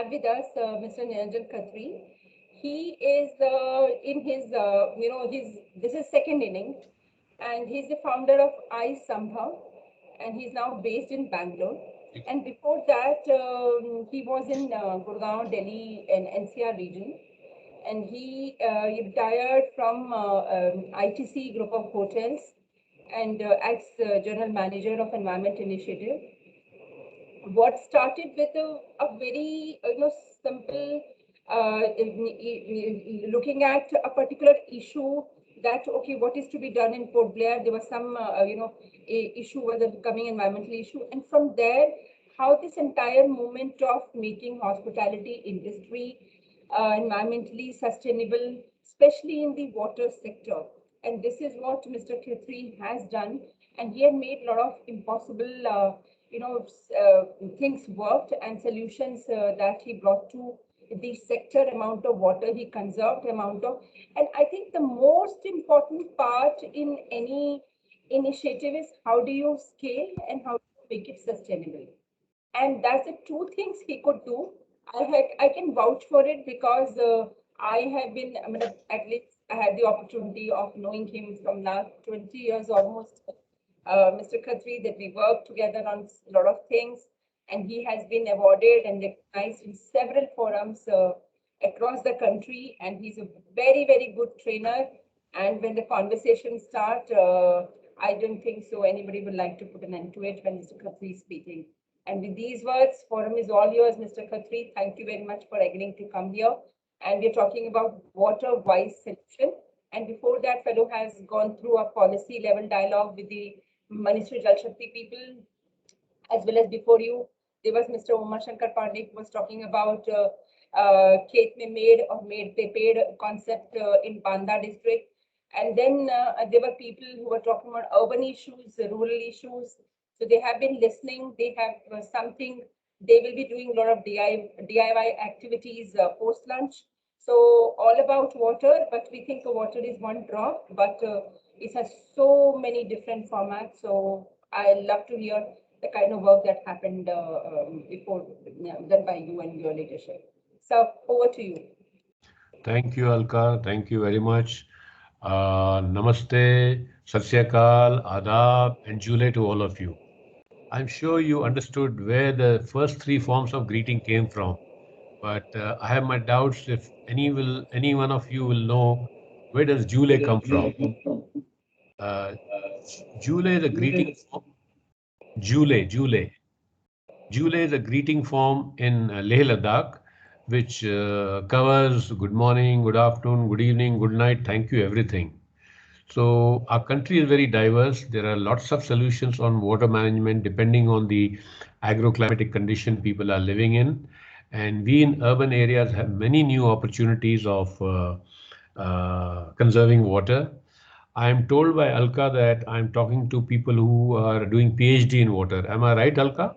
have with us Mr. Niranjan Khatri. He is in his, this is second inning, and he's the founder of isambhav, and he's now based in Bangalore. And before that, he was in Gurgaon, Delhi, and NCR region. And he retired from ITC group of hotels and as general manager of Environment Initiative. What started with a very simple looking at a particular issue that okay, what is to be done in Port Blair? There was some issue was a becoming environmental issue, and from there, how this entire movement of making hospitality industry environmentally sustainable, especially in the water sector. And this is what Mr. Khatri has done, and he had made a lot of impossible things worked and solutions that he brought to the sector, amount of water he conserved, amount of, and I think the most important part in any initiative is how do you scale and how do you make it sustainable. And that's the two things he could do. I can vouch for it because I have been, I mean, at least I had the opportunity of knowing him from last 20 years almost. Mr. Khatri, that we work together on a lot of things, and he has been awarded and recognized in several forums across the country, and he's a very, very good trainer. And when the conversation starts, I don't think so anybody would like to put an end to it when Mr. Khatri is speaking. And with these words, forum is all yours, Mr. Khatri. Thank you very much for agreeing to come here. And we're talking about water-wise solution. And before that, fellow has gone through a policy level dialogue with the Ministry Jal Shakti people, as well as before you, there was Mr. Umar Shankar Pandey who was talking about Khet mein made or made pe paid concept in Banda district. And then there were people who were talking about urban issues, rural issues. So they have been listening. They have something. They will be doing a lot of DIY activities post lunch. So all about water, but we think water is one drop, but it has so many different formats. So I love to hear the kind of work that happened before done by you and your leadership. So over to you. Thank you, Alka. Thank you very much. Namaste, Sat Sri Akal, Adab, and Jule to all of you. I'm sure you understood where the first three forms of greeting came from, but I have my doubts if any one of you will know where does Jule come from. Jule is a greeting form. Jule is a greeting form in Leh Ladakh, which covers good morning, good afternoon, good evening, good night, thank you, everything. So our country is very diverse. There are lots of solutions on water management depending on the agroclimatic condition people are living in. And we in urban areas have many new opportunities of conserving water. I am told by Alka that I'm talking to people who are doing PhD in water. Am I right, Alka?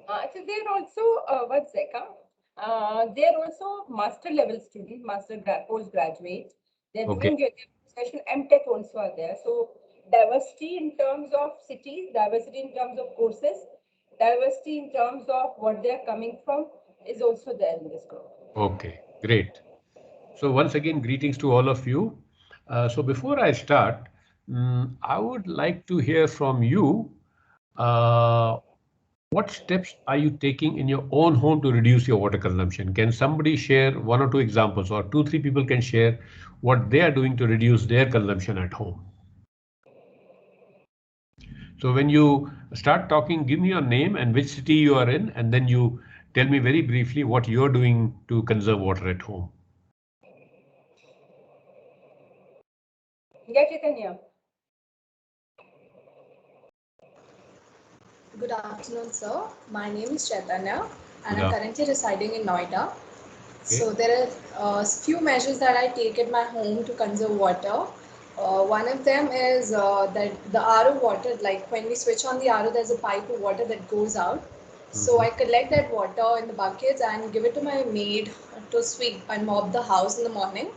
So they're also, one second, they're also master level student, postgraduate. They're doing their session, MTech also are there. So diversity in terms of cities, diversity in terms of courses, diversity in terms of what they're coming from is also there in this group. Okay, great. So once again, greetings to all of you. So before I start, I would like to hear from you. What steps are you taking in your own home to reduce your water consumption? Can somebody share one or two examples, or 2-3 people can share what they are doing to reduce their consumption at home? So when you start talking, give me your name and which city you are in, and then you tell me very briefly what you're doing to conserve water at home. Yeah, Chaitanya. Good afternoon, sir. My name is Chaitanya, and I'm currently residing in Noida. So there are a few measures that I take at my home to conserve water. One of them is that the RO water, like when we switch on the RO, there's a pipe of water that goes out. So I collect that water in the buckets and give it to my maid to sweep and mop the house in the morning,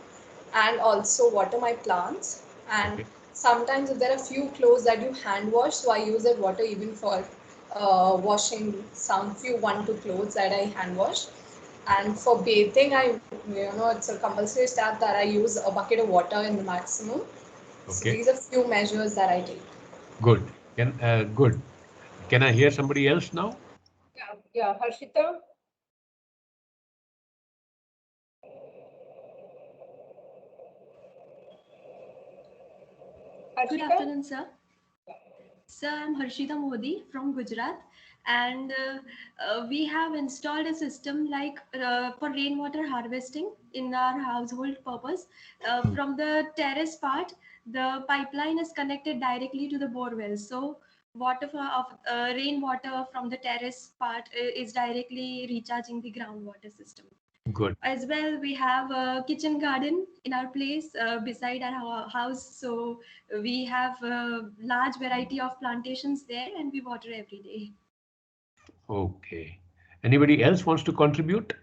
and also water my plants. And sometimes if there are few clothes that you hand wash, so I use that water even for washing some few 1-2 clothes that I hand wash. And for bathing, it's a compulsory step that I use a bucket of water in the maximum. So Okay. these are few measures that I take. Good. Good. Can I hear somebody else now? Yeah, Harshita. Good afternoon, sir. Sir, I'm Harshita Modi from Gujarat, and we have installed a system like for rainwater harvesting in our household purpose. From the terrace part, the pipeline is connected directly to the borewell. So rainwater from the terrace part is directly recharging the groundwater system. Good. As well, we have a kitchen garden in our place beside our house. So we have a large variety of plantations there and we water every day. Okay. Anybody else wants to contribute?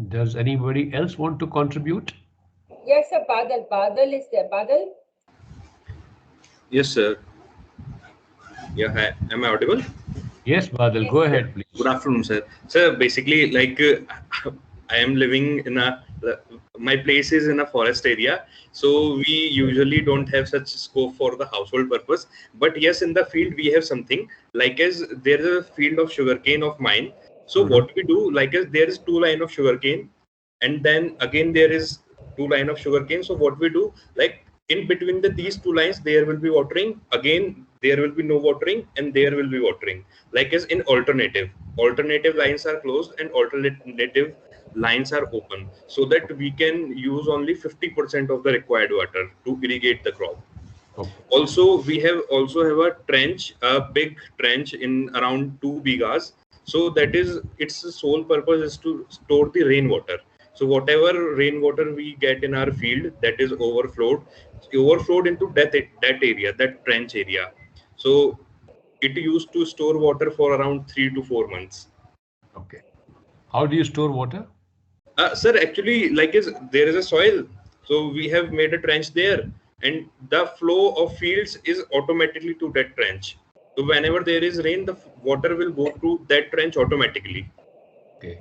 Does anybody else want to contribute? Yes, sir. Badal. Badal is there. Badal? Yes, sir. Yeah, hi. Am I audible? Yes, Badal, Yes, go sir. ahead, please. Good afternoon, sir. Sir, basically, I am living in my place is in a forest area, so we usually don't have such scope for the household purpose. But yes, in the field we have something like as there is a field of sugarcane of mine. So what we do, like as there is two line of sugarcane, and then again there is two line of sugarcane. So what we do, like in between these two lines, there will be watering. Again, there will be no watering, and there will be watering. Like as in alternative lines are closed and alternative lines are open, so that we can use only 50% of the required water to irrigate the crop. Okay. Also, we have a trench, a big trench in around 2 bighas. So that is its sole purpose is to store the rainwater. So whatever rainwater we get in our field that is overflowed into that area, that trench area. So it used to store water for around 3 to 4 months. Okay. How do you store water? Sir, actually, like is there is a soil, so we have made a trench there, and the flow of fields is automatically to that trench. So whenever there is rain, the water will go through that trench automatically. Okay.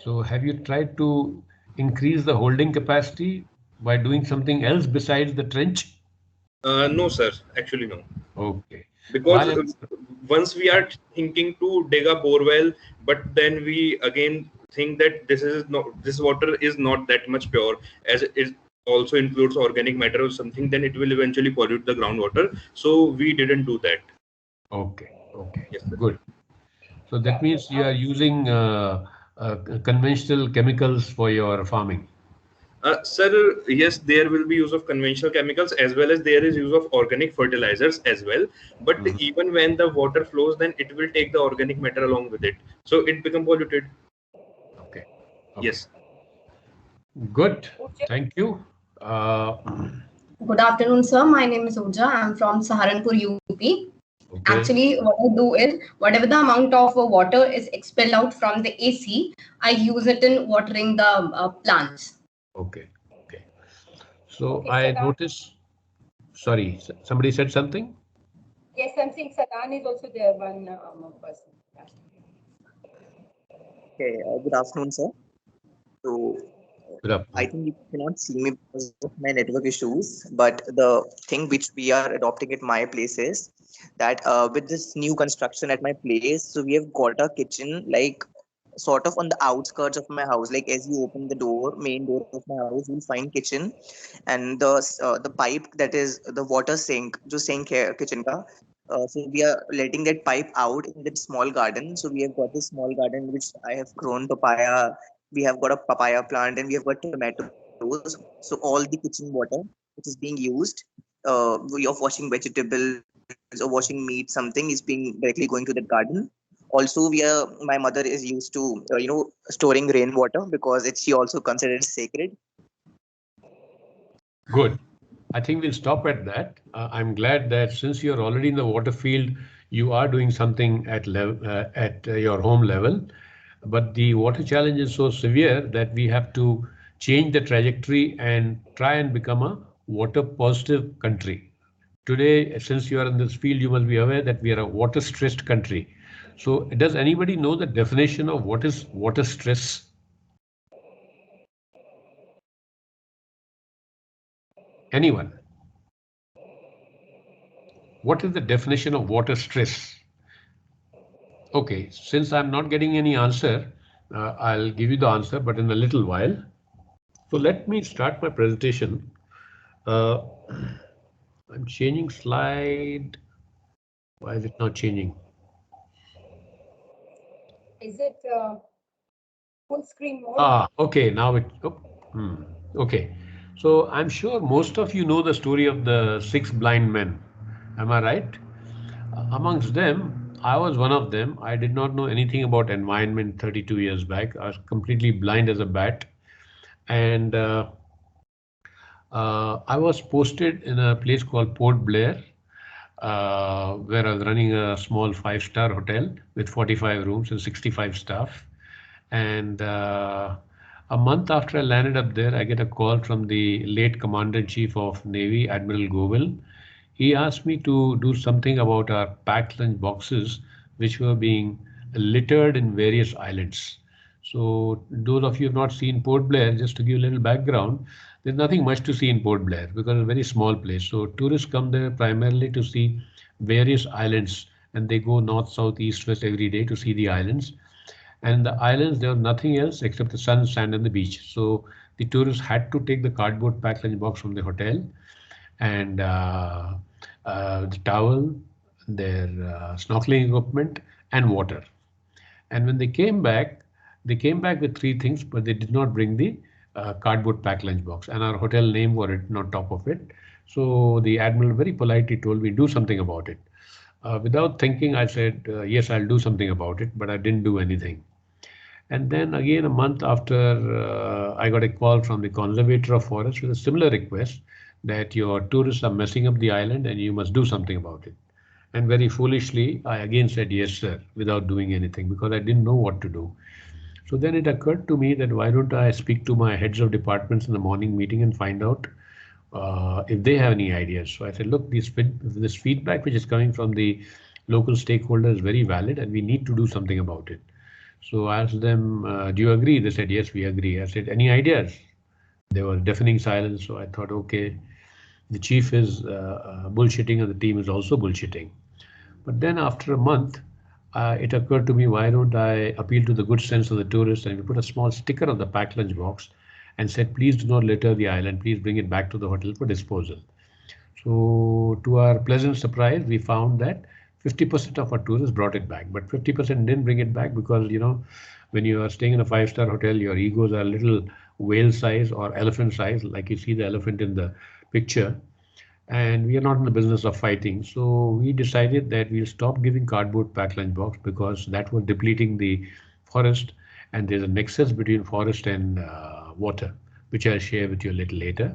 So have you tried to increase the holding capacity by doing something else besides the trench? No, sir, actually no. Okay. Because While I'm, once we are thinking to dig a borewell, but then we again think that this water is not that much pure, as it also includes organic matter or something, then it will eventually pollute the groundwater. So we didn't do that. okay. Okay. Yes, sir. Good. So that Yeah. means you are using conventional chemicals for your farming. Sir, yes, there will be use of conventional chemicals as well as there is use of organic fertilizers as well. But even when the water flows, then it will take the organic matter along with it. So it become polluted. Okay. Okay. Yes. Good. Thank you. Uh, Good afternoon, sir. My name is Uja. I'm from Saharanpur, UP. okay. Actually, what I do is whatever the amount of water is expelled out from the AC, I use it in watering the plants. Okay. Okay. So Okay, I Sadan. noticed. Sorry, somebody said something. Yes, I'm saying Sadan is also there, one person. Yeah. Okay, good afternoon, sir. So, Good I afternoon. think you cannot see me because of my network issues, but the thing which we are adopting at my place is that with this new construction at my place, so we have got a kitchen like sort of on the outskirts of my house. Like as you open the main door of my house, you'll find kitchen, and the pipe that is the water sink, जो sink है kitchen का. So we are letting that pipe out in that small garden. So we have got this small garden which I have grown papaya. We have got a papaya plant and we have got tomatoes. So all the kitchen water which is being used, we of washing vegetables or washing meat, something is being directly going to that garden. Also, my mother is used to storing rainwater because she also considers sacred. Good. I think we'll stop at that. I'm glad that since you're already in the water field, you are doing something at your home level. But the water challenge is so severe that we have to change the trajectory and try and become a water positive country. Today, since you are in this field, you must be aware that we are a water-stressed country. So does anybody know the definition of what is water stress? Anyone? What is the definition of water stress? Okay, since I'm not getting any answer, I'll give you the answer, but in a little while. So let me start my presentation. I'm changing slide. Why is it not changing? Is it full screen mode? Okay, now it. Okay, so I'm sure most of you know the story of the 6 blind men. Am I right? Amongst them, I was one of them. I did not know anything about environment 32 years back. I was completely blind as a bat. And I was posted in a place called Port Blair, where I was running a small 5-star hotel with 45 rooms and 65 staff. And a month after I landed up there, I get a call from the late Commander-in-Chief of Navy, Admiral Govil. He asked me to do something about our packed lunch boxes, which were being littered in various islands. So those of you who have not seen Port Blair, just to give a little background, there's nothing much to see in Port Blair because it's a very small place. So tourists come there primarily to see various islands, and they go north, south, east, west every day to see the islands. And the islands, there was nothing else except the sun, sand, and the beach. So the tourists had to take the cardboard packed lunch box from the hotel and the towel, their snorkeling equipment, and water. And when they came back with 3 things, but they did not bring the cardboard packed lunch box. And our hotel name was written on top of it. So the admiral very politely told me, do something about it. Without thinking, I said, yes, I'll do something about it, but I didn't do anything. And then again, a month after, I got a call from the conservator of forest with a similar request that your tourists are messing up the island and you must do something about it. And very foolishly, I again said, yes, sir, without doing anything because I didn't know what to do. So then it occurred to me that why don't I speak to my heads of departments in the morning meeting and find out if they have any ideas. So I said, look, this feedback which is coming from the local stakeholders is very valid and we need to do something about it. So I asked them, do you agree? They said, yes, we agree. I said, any ideas? There was deafening silence. So I thought, okay, the chief is bullshitting and the team is also bullshitting. But then after a month, it occurred to me, why don't I appeal to the good sense of the tourists and we put a small sticker on the packed lunch box and said, please do not litter the island. Please bring it back to the hotel for disposal. So to our pleasant surprise, we found that 50% of our tourists brought it back, but 50% didn't bring it back because, you know, when you are staying in a 5-star hotel, your egos are a little whale size or elephant size, like you see the elephant in the picture. And we are not in the business of fighting. So we decided that we'll stop giving cardboard packed lunch box because that was depleting the forest. And there's a nexus between forest and water, which I'll share with you a little later.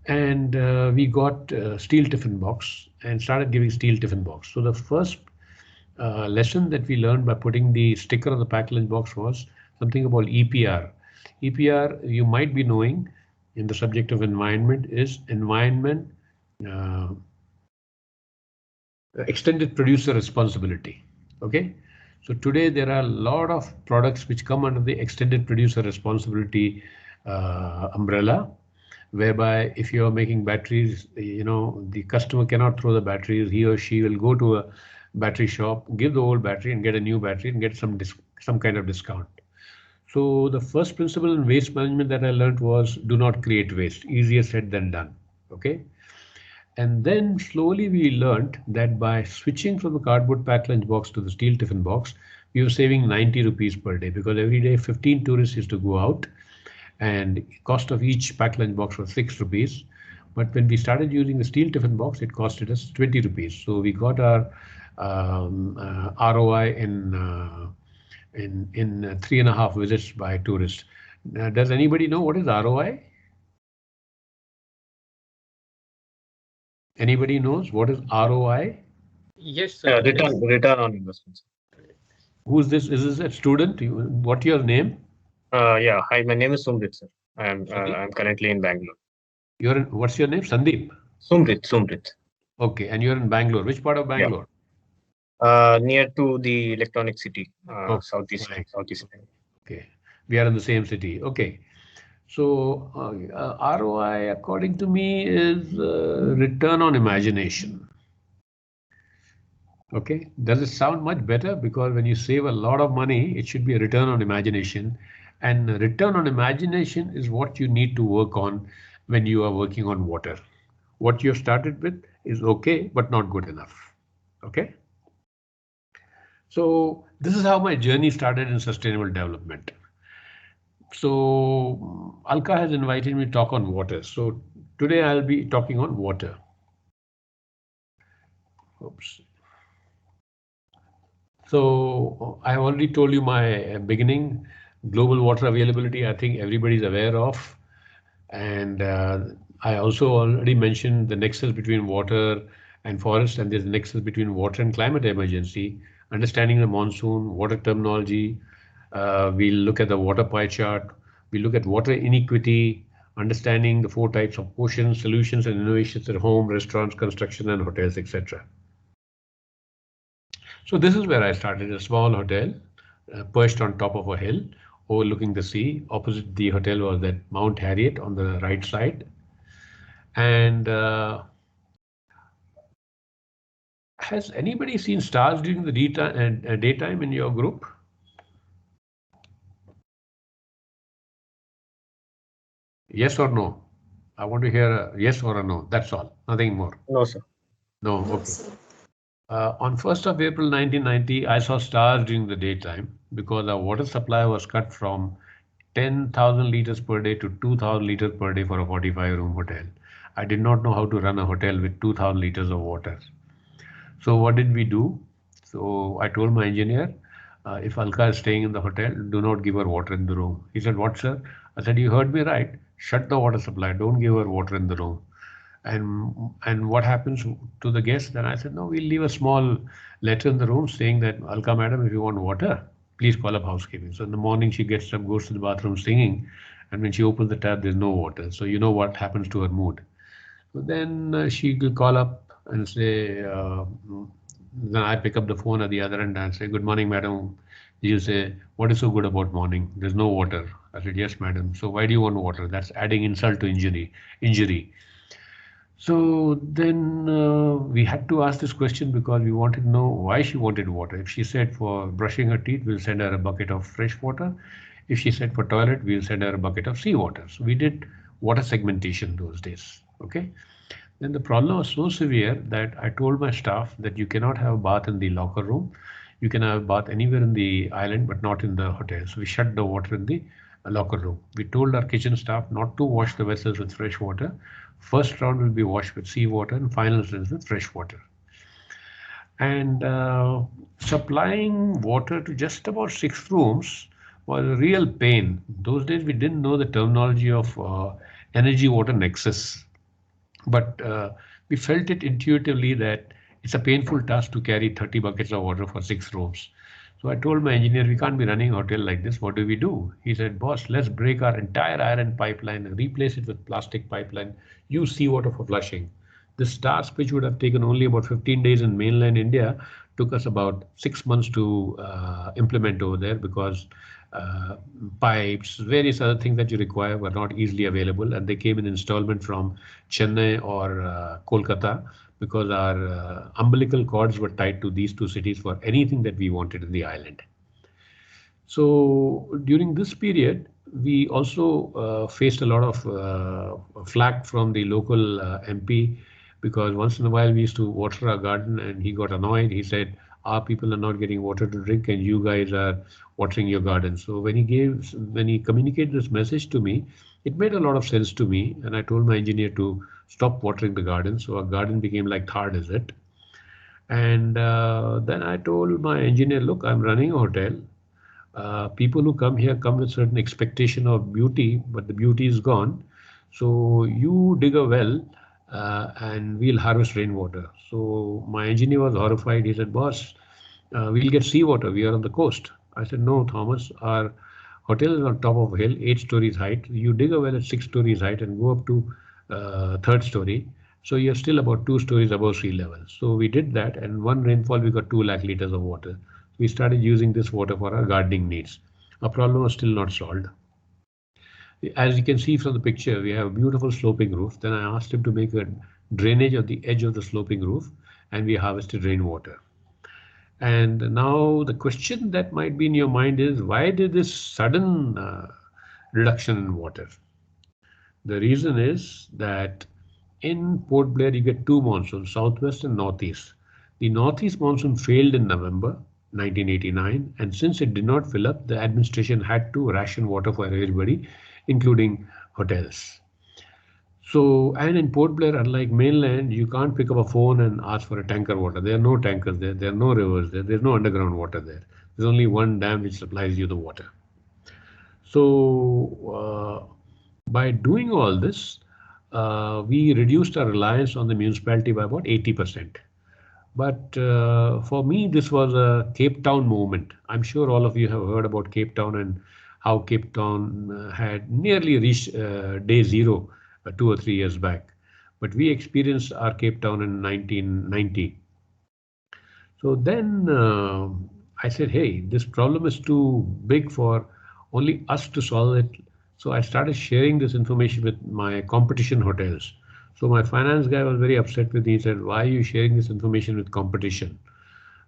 And we got steel tiffin box and started giving steel tiffin box. So the first lesson that we learned by putting the sticker on the packed lunch box was something about EPR. EPR, you might be knowing in the subject of environment, is environment extended producer responsibility. Okay, so today there are a lot of products which come under the extended producer responsibility umbrella, whereby if you are making batteries, you know, the customer cannot throw the batteries. He or she will go to a battery shop, give the old battery and get a new battery and get some kind of discount. So the first principle in waste management that I learned was do not create waste. Easier said than done. Okay. And then slowly we learned that by switching from the cardboard packed lunch box to the steel tiffin box, we were saving 90 rupees per day because every day 15 tourists used to go out and cost of each packed lunch box was 6 rupees. But when we started using the steel tiffin box, it costed us 20 rupees. So we got our ROI in 3.5 visits by tourists. Does anybody know what is ROI? Anybody knows what is ROI? Yes, sir. Return on investment. Who's this? Is this a student? What's your name? Yeah. Hi, my name is Sumrit, sir. I'm currently in Bangalore. What's your name? Sandeep. Sumrit. Okay, and you're in Bangalore. Which part of Bangalore? Near to the Electronic City, Southeast. Right. Southeast. Okay, we are in the same city. Okay, so ROI, according to me, is return on imagination. Okay, does it sound much better? Because when you save a lot of money, it should be a return on imagination. And return on imagination is what you need to work on when you are working on water. What you've started with is okay, but not good enough. Okay. So this is how my journey started in sustainable development. So Alka has invited me to talk on water. So today I'll be talking on water. Oops. So I already told you my beginning. Global water availability, I think everybody's aware of. And I also already mentioned the nexus between water and forest, and there's a nexus between water and climate emergency, understanding the monsoon, water terminology. We'll look at the water pie chart. We look at water inequity, understanding the 4 types of oceans, solutions and innovations at home, restaurants, construction and hotels, etc. So this is where I started, a small hotel perched on top of a hill overlooking the sea. Opposite the hotel was that Mount Harriet on the right side. And has anybody seen stars during the daytime in your group? Yes or no? I want to hear a yes or a no. That's all. Nothing more. No, sir. No. Okay. On 1st of April 1990, I saw stars during the daytime because our water supply was cut from 10,000 liters per day to 2,000 liters per day for a 45-room hotel. I did not know how to run a hotel with 2,000 liters of water. So what did we do? So I told my engineer, if Alka is staying in the hotel, do not give her water in the room. He said, what, sir? I said, you heard me right. Shut the water supply. Don't give her water in the room. And what happens to the guests? Then I said, no, we'll leave a small letter in the room saying that, Alka madam, if you want water, please call up housekeeping. So in the morning she gets up, goes to the bathroom singing, and when she opens the tap, there's no water. So you know what happens to her mood. So then she will call up and say, then I pick up the phone at the other end and say, good morning, madam. You say, what is so good about morning? There's no water. I said, yes, madam. So why do you want water? That's adding insult to injury. So then we had to ask this question because we wanted to know why she wanted water. If she said for brushing her teeth, we'll send her a bucket of fresh water. If she said for toilet, we'll send her a bucket of seawater. So we did water segmentation those days. Okay. Then the problem was so severe that I told my staff that you cannot have a bath in the locker room. You can have a bath anywhere in the island, but not in the hotel. So we shut the water in the locker room. We told our kitchen staff not to wash the vessels with fresh water. First round will be washed with seawater and final rinse with fresh water. And supplying water to just about 6 rooms was a real pain. Those days we didn't know the terminology of energy water nexus. But we felt it intuitively that it's a painful task to carry 30 buckets of water for 6 rooms. So I told my engineer, we can't be running a hotel like this. What do we do? He said, boss, let's break our entire iron pipeline and replace it with plastic pipeline. Use seawater for flushing. This task, which would have taken only about 15 days in mainland India, took us about 6 months to implement over there because pipes, various other things that you require were not easily available, and they came in installment from Chennai or Kolkata because our umbilical cords were tied to these 2 cities for anything that we wanted in the island. So during this period, we also faced a lot of flack from the local MP because once in a while we used to water our garden and he got annoyed. He said, our people are not getting water to drink and you guys are watering your garden. So when he communicated this message to me, it made a lot of sense to me. And I told my engineer to stop watering the garden. So our garden became like Thar Desert. And then I told my engineer, look, I'm running a hotel. People who come here come with certain expectation of beauty, but the beauty is gone. So you dig a well and we'll harvest rainwater. So my engineer was horrified. He said, boss, we'll get seawater. We are on the coast. I said, no, Thomas, our hotel is on top of a hill, 8 stories height. You dig a well at 6 stories height and go up to 3rd story So you're still about 2 stories above sea level. So we did that, and one rainfall we got 2 lakh liters of water. We started using this water for our gardening needs. Our problem was still not solved. As you can see from the picture, we have a beautiful sloping roof. Then I asked him to make a drainage of the edge of the sloping roof, and we harvested rainwater. And now the question that might be in your mind is, why did this sudden reduction in water? The reason is that in Port Blair you get 2 monsoons, southwest and northeast. The northeast monsoon failed in November 1989, and since it did not fill up, the administration had to ration water for everybody, including hotels. So, and in Port Blair, unlike mainland, you can't pick up a phone and ask for a tanker water. There are no tankers there. There are no rivers there. There's no underground water there. There's only one dam which supplies you the water. So, by doing all this, we reduced our reliance on the municipality by about 80%. But for me, this was a Cape Town moment. I'm sure all of you have heard about Cape Town and how Cape Town had nearly reached day zero 2 or 3 years back. But we experienced our Cape Town in 1990. So then I said, hey, this problem is too big for only us to solve it. So I started sharing this information with my competition hotels. So my finance guy was very upset with me. He said, why are you sharing this information with competition?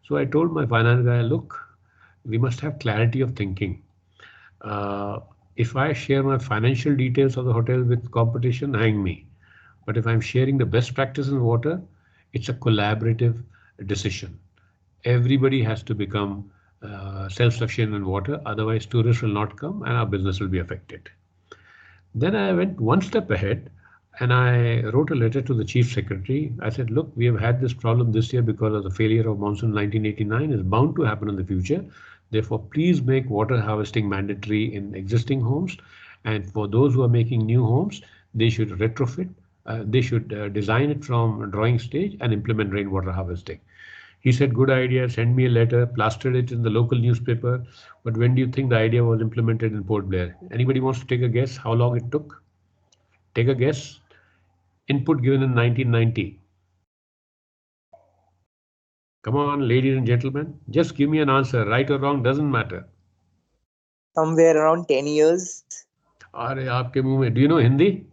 So I told my finance guy, look, we must have clarity of thinking. If I share my financial details of the hotel with competition, hang me. But if I'm sharing the best practice in water, it's a collaborative decision. Everybody has to become self-sufficient in water, otherwise tourists will not come and our business will be affected. Then I went one step ahead and I wrote a letter to the Chief Secretary. I said, look, we have had this problem this year because of the failure of monsoon 1989. It's bound to happen in the future. Therefore, please make water harvesting mandatory in existing homes. And for those who are making new homes, they should retrofit. They should design it from drawing stage and implement rainwater harvesting. He said, good idea, send me a letter, plastered it in the local newspaper. But when do you think the idea was implemented in Port Blair? Anybody wants to take a guess how long it took? Take a guess. Input given in 1990. Come on, ladies and gentlemen, just give me an answer. Right or wrong, doesn't matter. Somewhere around 10 years. अरे आपके मुंह में, do you know Hindi?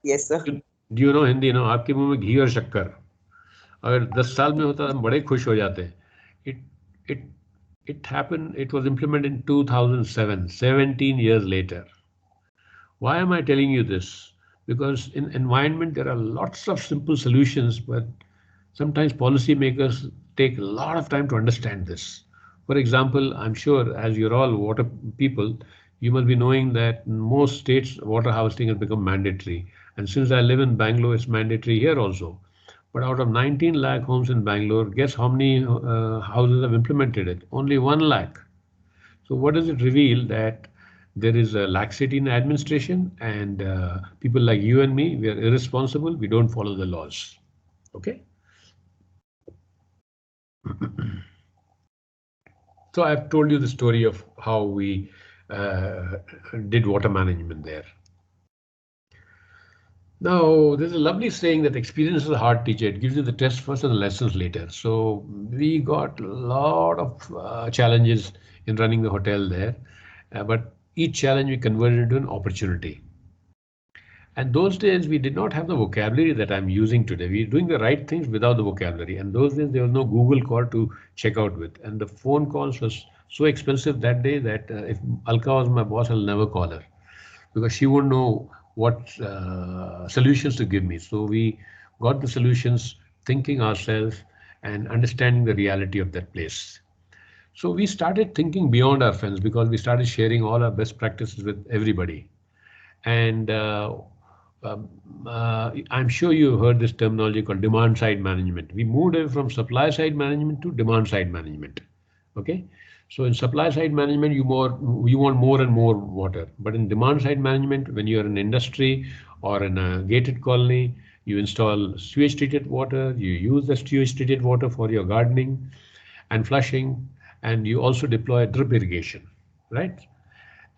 Yes, sir. Do you know Hindi? No, आपके मुंह में घी और शक्कर. अगर 10 साल में होता हम बड़े खुश हो जाते. It happened. It was implemented in 2007, 17 years later. Why am I telling you this? Because in environment there are lots of simple solutions, but sometimes policymakers take a lot of time to understand this. For example, I'm sure as you're all water people, you must be knowing that in most states water harvesting has become mandatory. And since I live in Bangalore, it's mandatory here also. But out of 19 lakh homes in Bangalore, guess how many houses have implemented it? Only 1 lakh. So what does it reveal? That there is a laxity in administration, and people like you and me, we are irresponsible. We don't follow the laws. Okay. So I've told you the story of how we did water management there. Now, there's a lovely saying that experience is a hard teacher. It gives you the test first and the lessons later. So we got a lot of challenges in running the hotel there, but each challenge we converted into an opportunity. And those days we did not have the vocabulary that I'm using today. We were doing the right things without the vocabulary. And those days there was no Google call to check out with. And the phone calls was so expensive that day that if Alka was my boss, I'll never call her because she wouldn't know what solutions to give me. So we got the solutions thinking ourselves and understanding the reality of that place. So we started thinking beyond our friends because we started sharing all our best practices with everybody. And I'm sure you heard this terminology called demand side management. We moved away from supply side management to demand side management. Okay. So in supply side management, you want more and more water. But in demand side management, when you're in industry or in a gated colony, you install sewage treated water, you use the sewage treated water for your gardening and flushing, and you also deploy drip irrigation, right?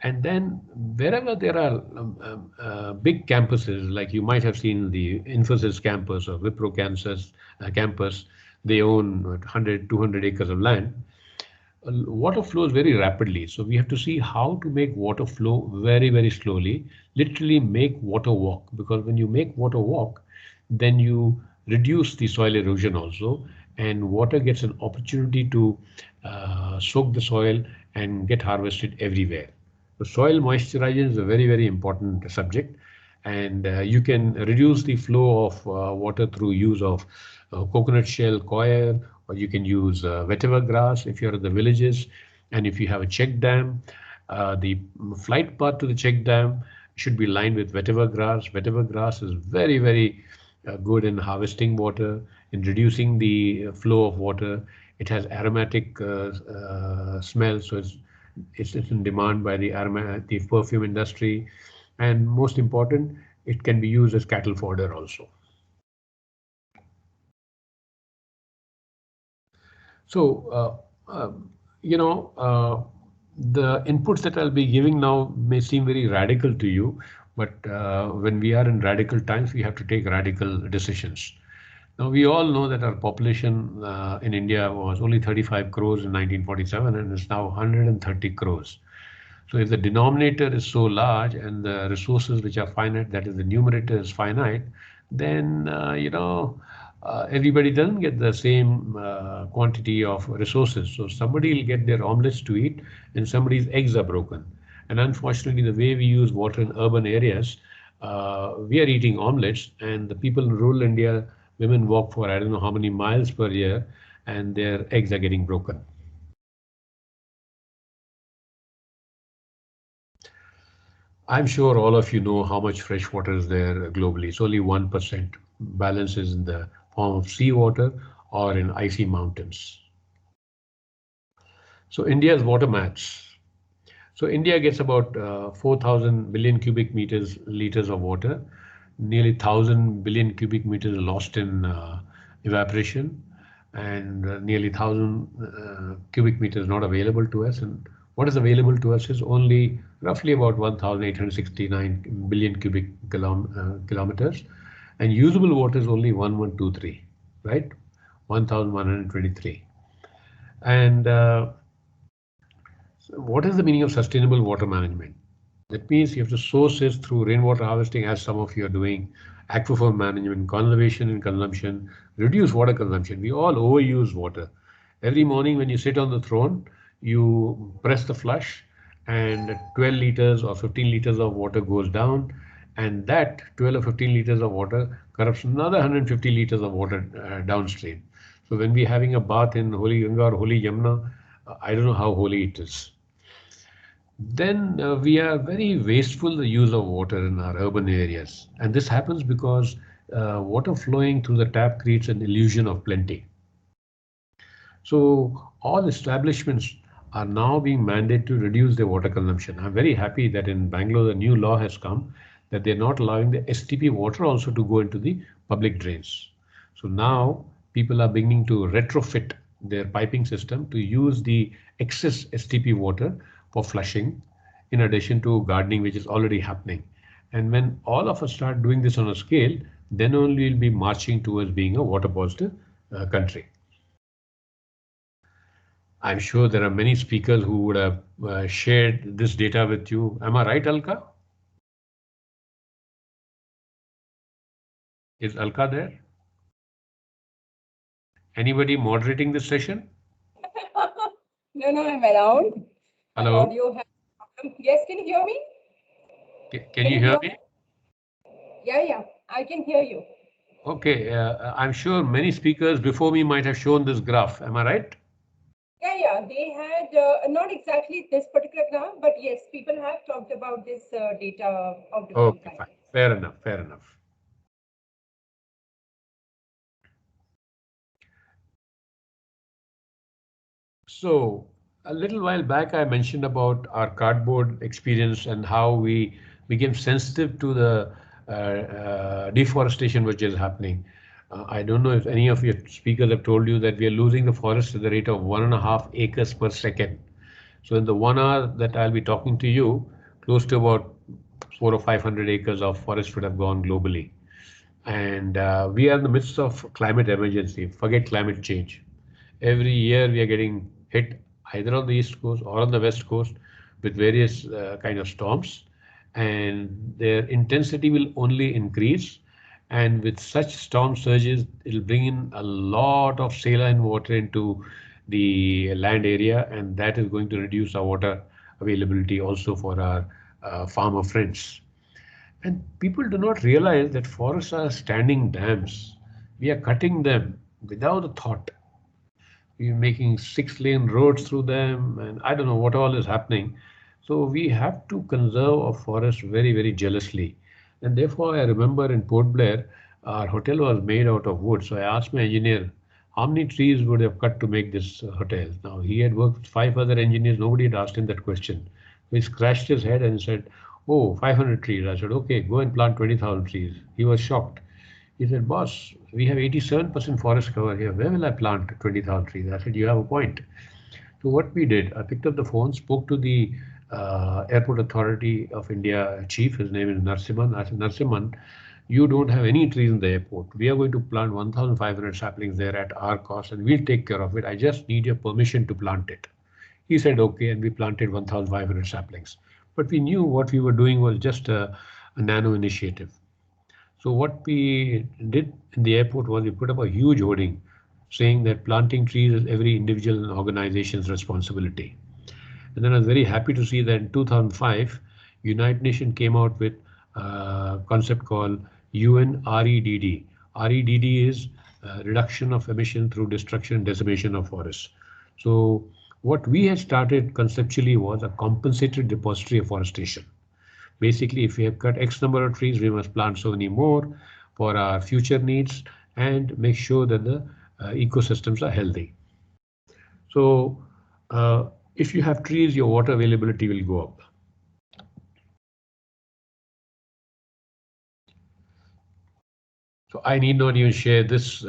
And then wherever there are big campuses, like you might have seen the Infosys campus or Wipro campus, they own 100, 200 acres of land. Water flows very rapidly. So we have to see how to make water flow very, very slowly, literally make water walk. Because when you make water walk, then you reduce the soil erosion also, and water gets an opportunity to soak the soil and get harvested everywhere. So soil moisturization is a very, very important subject, and you can reduce the flow of water through use of coconut shell coir, or you can use vetiver grass if you're in the villages. And if you have a check dam, the flight path to the check dam should be lined with vetiver grass. Vetiver grass is very, very good in harvesting water, in reducing the flow of water. It has aromatic smell, so it's in demand by the perfume industry, and most important, it can be used as cattle fodder also. So the inputs that I'll be giving now may seem very radical to you, but when we are in radical times, we have to take radical decisions. Now, we all know that our population in India was only 35 crores in 1947 and is now 130 crores. So if the denominator is so large and the resources which are finite, that is the numerator is finite, then everybody doesn't get the same quantity of resources. So somebody will get their omelets to eat and somebody's eggs are broken. And unfortunately, the way we use water in urban areas, we are eating omelets, and the people in rural India, women walk for I don't know how many miles per year, and their eggs are getting broken. I'm sure all of you know how much fresh water is there globally. It's only 1%. Balance is in the form of seawater or in icy mountains. So India's water maps. So India gets about 4,000 billion cubic liters of water. Nearly 1,000 billion cubic meters lost in evaporation, and nearly 1,000 cubic meters not available to us. And what is available to us is only roughly about 1,869 billion cubic kilometers, and usable water is only 1,123, right? 1,123. And what is the meaning of sustainable water management? That means you have to source it through rainwater harvesting, as some of you are doing, aquifer management, conservation and consumption, reduce water consumption. We all overuse water. Every morning when you sit on the throne, you press the flush and 12 liters or 15 liters of water goes down, and that 12 or 15 liters of water corrupts another 150 liters of water downstream. So when we're having a bath in Holy Ganga or Holy Yamuna, I don't know how holy it is. Then we are very wasteful the use of water in our urban areas. And this happens because water flowing through the tap creates an illusion of plenty. So all establishments are now being mandated to reduce their water consumption. I'm very happy that in Bangalore, the new law has come that they're not allowing the STP water also to go into the public drains. So now people are beginning to retrofit their piping system to use the excess STP water for flushing, in addition to gardening, which is already happening. And when all of us start doing this on a scale, then only we'll be marching towards being a water positive country. I'm sure there are many speakers who would have shared this data with you. Am I right, Alka? Is Alka there? Anybody moderating this session? No, I'm around. Hello. Audio has... Yes, can you hear me? Can you hear me? Yeah, I can hear you. Okay, I'm sure many speakers before me might have shown this graph. Am I right? Yeah, they had not exactly this particular graph, but yes, people have talked about this data of different kinds. Fine. Fair enough. So a little while back, I mentioned about our cardboard experience and how we became sensitive to the deforestation which is happening. I don't know if any of your speakers have told you that we are losing the forest at the rate of 1.5 acres per second. So in the 1 hour that I'll be talking to you, close to about 400 or 500 acres of forest would have gone globally. And we are in the midst of climate emergency. Forget climate change. Every year we are getting hit either on the east coast or on the west coast with various kind of storms, and their intensity will only increase. And with such storm surges, it'll bring in a lot of saline water into the land area, and that is going to reduce our water availability also for our farmer friends. And people do not realize that forests are standing dams. We are cutting them without a thought. We're making 6-lane roads through them, and I don't know what all is happening. So we have to conserve our forest very, very jealously. And therefore, I remember in Port Blair, our hotel was made out of wood. So I asked my engineer, how many trees would have cut to make this hotel? Now, he had worked with 5 other engineers. Nobody had asked him that question. So he scratched his head and said, oh, 500 trees. I said, okay, go and plant 20,000 trees. He was shocked. He said, boss, we have 87% forest cover here. Where will I plant 20,000 trees? I said, you have a point. So what we did, I picked up the phone, spoke to the Airport Authority of India chief. His name is Narsimhan. I said, Narsimhan, you don't have any trees in the airport. We are going to plant 1,500 saplings there at our cost, and we'll take care of it. I just need your permission to plant it. He said, okay, and we planted 1,500 saplings. But we knew what we were doing was just a nano initiative. So what we did in the airport was we put up a huge hoarding saying that planting trees is every individual and organization's responsibility. And then I was very happy to see that in 2005, United Nations came out with a concept called UN REDD. REDD is reduction of emission through destruction and decimation of forests. So what we had started conceptually was a compensated repository of forestation. Basically, if we have cut X number of trees, we must plant so many more for our future needs and make sure that the ecosystems are healthy. So if you have trees, your water availability will go up. So I need not even share this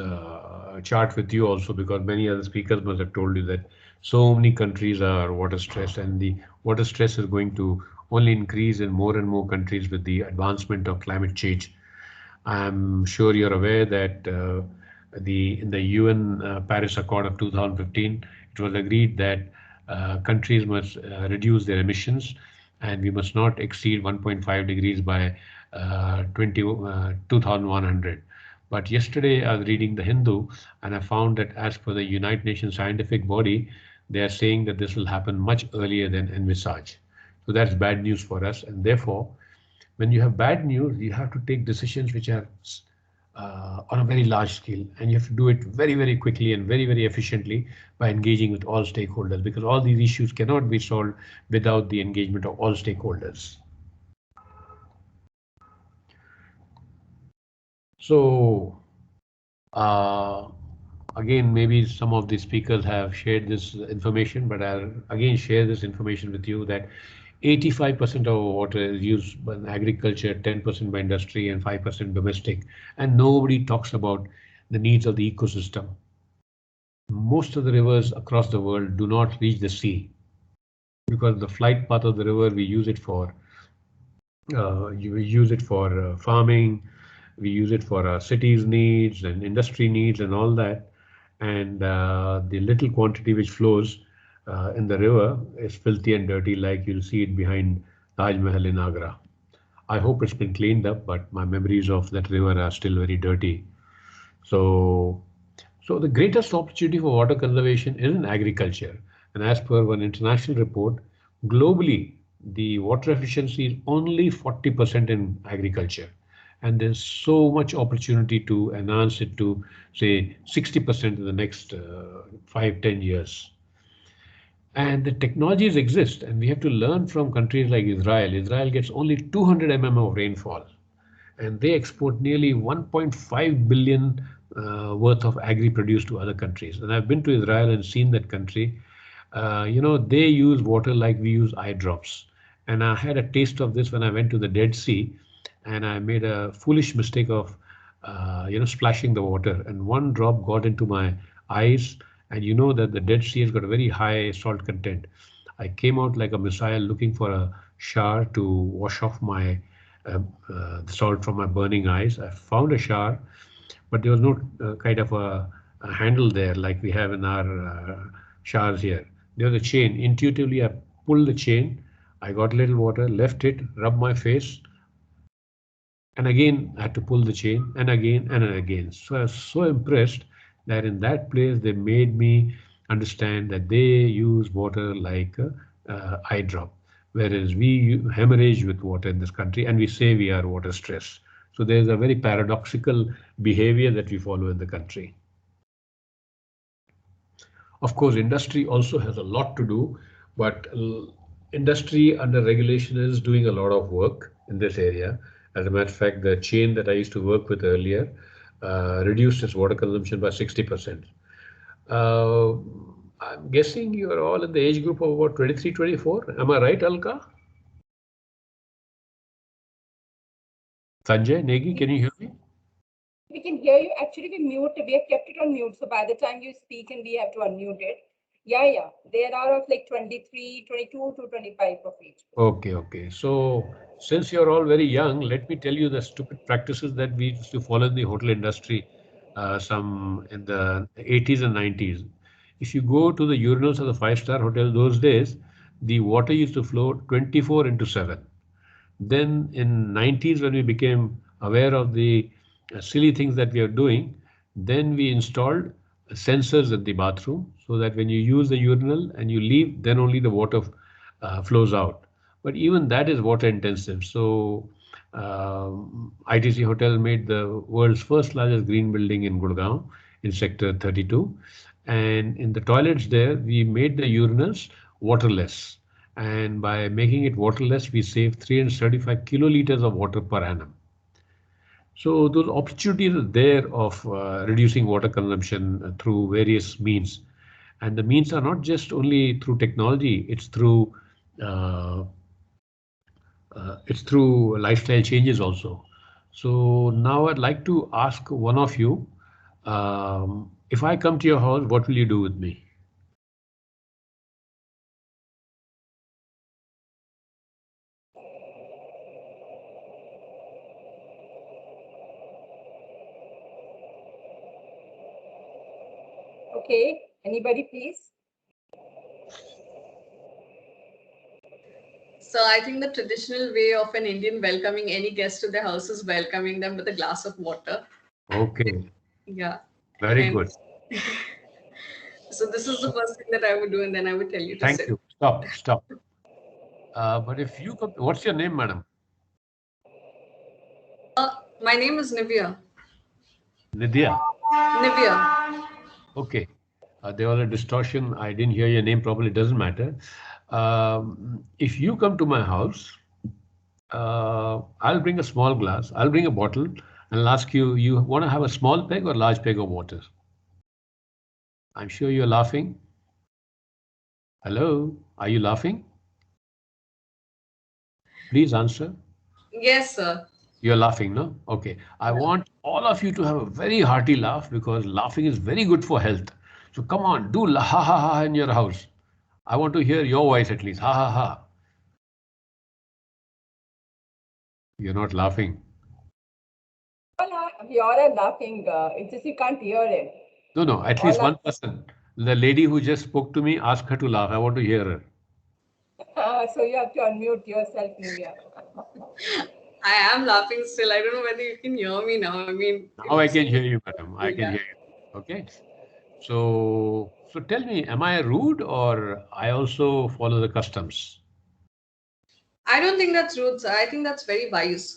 chart with you also, because many other speakers must have told you that so many countries are water stressed, and the water stress is going to only increase in more and more countries with the advancement of climate change. I'm sure you're aware that in the UN Paris Accord of 2015, it was agreed that countries must reduce their emissions, and we must not exceed 1.5 degrees by 2100. But yesterday I was reading the Hindu, and I found that as per the United Nations scientific body, they are saying that this will happen much earlier than envisaged. So that's bad news for us, and therefore, when you have bad news, you have to take decisions which are on a very large scale, and you have to do it very, very quickly and very, very efficiently by engaging with all stakeholders, because all these issues cannot be solved without the engagement of all stakeholders. So again, maybe some of the speakers have shared this information, but I'll again share this information with you that 85% of our water is used by agriculture, 10% by industry, and 5% domestic. And nobody talks about the needs of the ecosystem. Most of the rivers across the world do not reach the sea because the flight path of the river, we use it for farming, we use it for our cities' needs and industry needs and all that. And the little quantity which flows in the river is filthy and dirty, like you'll see it behind Taj Mahal in Agra. I hope it's been cleaned up, but my memories of that river are still very dirty. So the greatest opportunity for water conservation is in agriculture. And as per one international report, globally, the water efficiency is only 40% in agriculture. And there's so much opportunity to enhance it to, say, 60% in the next 5-10 years. And the technologies exist, and we have to learn from countries like Israel. Israel gets only 200 mm of rainfall, and they export nearly 1.5 billion worth of agri-produce to other countries. And I've been to Israel and seen that country. They use water like we use eye drops. And I had a taste of this when I went to the Dead Sea, and I made a foolish mistake of, splashing the water, and one drop got into my eyes. And you know that the Dead Sea has got a very high salt content. I came out like a missile looking for a shower to wash off my the salt from my burning eyes. I found a shower, but there was no kind of a handle there like we have in our showers here. There was a chain. Intuitively, I pulled the chain. I got a little water, left it, rubbed my face, and again I had to pull the chain, and again. So I was so impressed that in that place they made me understand that they use water like a eye drop, whereas we hemorrhage with water in this country and we say we are water stressed. So there's a very paradoxical behavior that we follow in the country. Of course, industry also has a lot to do, but industry under regulation is doing a lot of work in this area. As a matter of fact, the chain that I used to work with earlier reduced its water consumption by 60%. I'm guessing you are all in the age group of about 23, 24. Am I right, Alka? Sanjay, Negi, can you hear me? We can hear you. Actually, we have kept it on mute. So by the time you speak and we have to unmute it. Yeah. There are of like 23, 22 to 25 of each. Okay. So since you're all very young, let me tell you the stupid practices that we used to follow in the hotel industry, some in the 80s and 90s. If you go to the urinals of the five-star hotel those days, the water used to flow 24/7. Then in 90s, when we became aware of the silly things that we are doing, then we installed sensors at the bathroom so that when you use the urinal and you leave, then only the water flows out. But even that is water intensive. So ITC Hotel made the world's first largest green building in Gurgaon in sector 32. And in the toilets there, we made the urinals waterless. And by making it waterless, we save 335 kiloliters of water per annum. So those opportunities are there of reducing water consumption through various means. And the means are not just only through technology, it's through lifestyle changes also. So now I'd like to ask one of you, if I come to your house, what will you do with me? Okay, anybody please? So I think the traditional way of an Indian welcoming any guest to their house is welcoming them with a glass of water. Okay. Yeah. Very good. So this is the first thing that I would do, and then I would tell you to Thank sit. you. Stop. But if you come, what's your name, madam? My name is Nivya. Nidya. Nivya. Okay. There was a distortion. I didn't hear your name properly. Doesn't matter. If you come to my house, I'll bring a small glass. I'll bring a bottle and I'll ask you, you want to have a small peg or large peg of water? I'm sure you're laughing. Hello, are you laughing? Please answer. Yes, sir. You're laughing, no? Okay. I want all of you to have a very hearty laugh because laughing is very good for health. So come on, do ha ha ha in your house. I want to hear your voice at least. Ha ha ha. You're not laughing. We all are laughing. It's just you can't hear it. No. At least one person. The lady who just spoke to me, ask her to laugh. I want to hear her. So you have to unmute yourself, Nivya. I am laughing still. I don't know whether you can hear me now. I mean, now I can hear you, madam. I can hear you. Okay. So tell me, am I rude or I also follow the customs? I don't think that's rude, sir. I think that's very wise.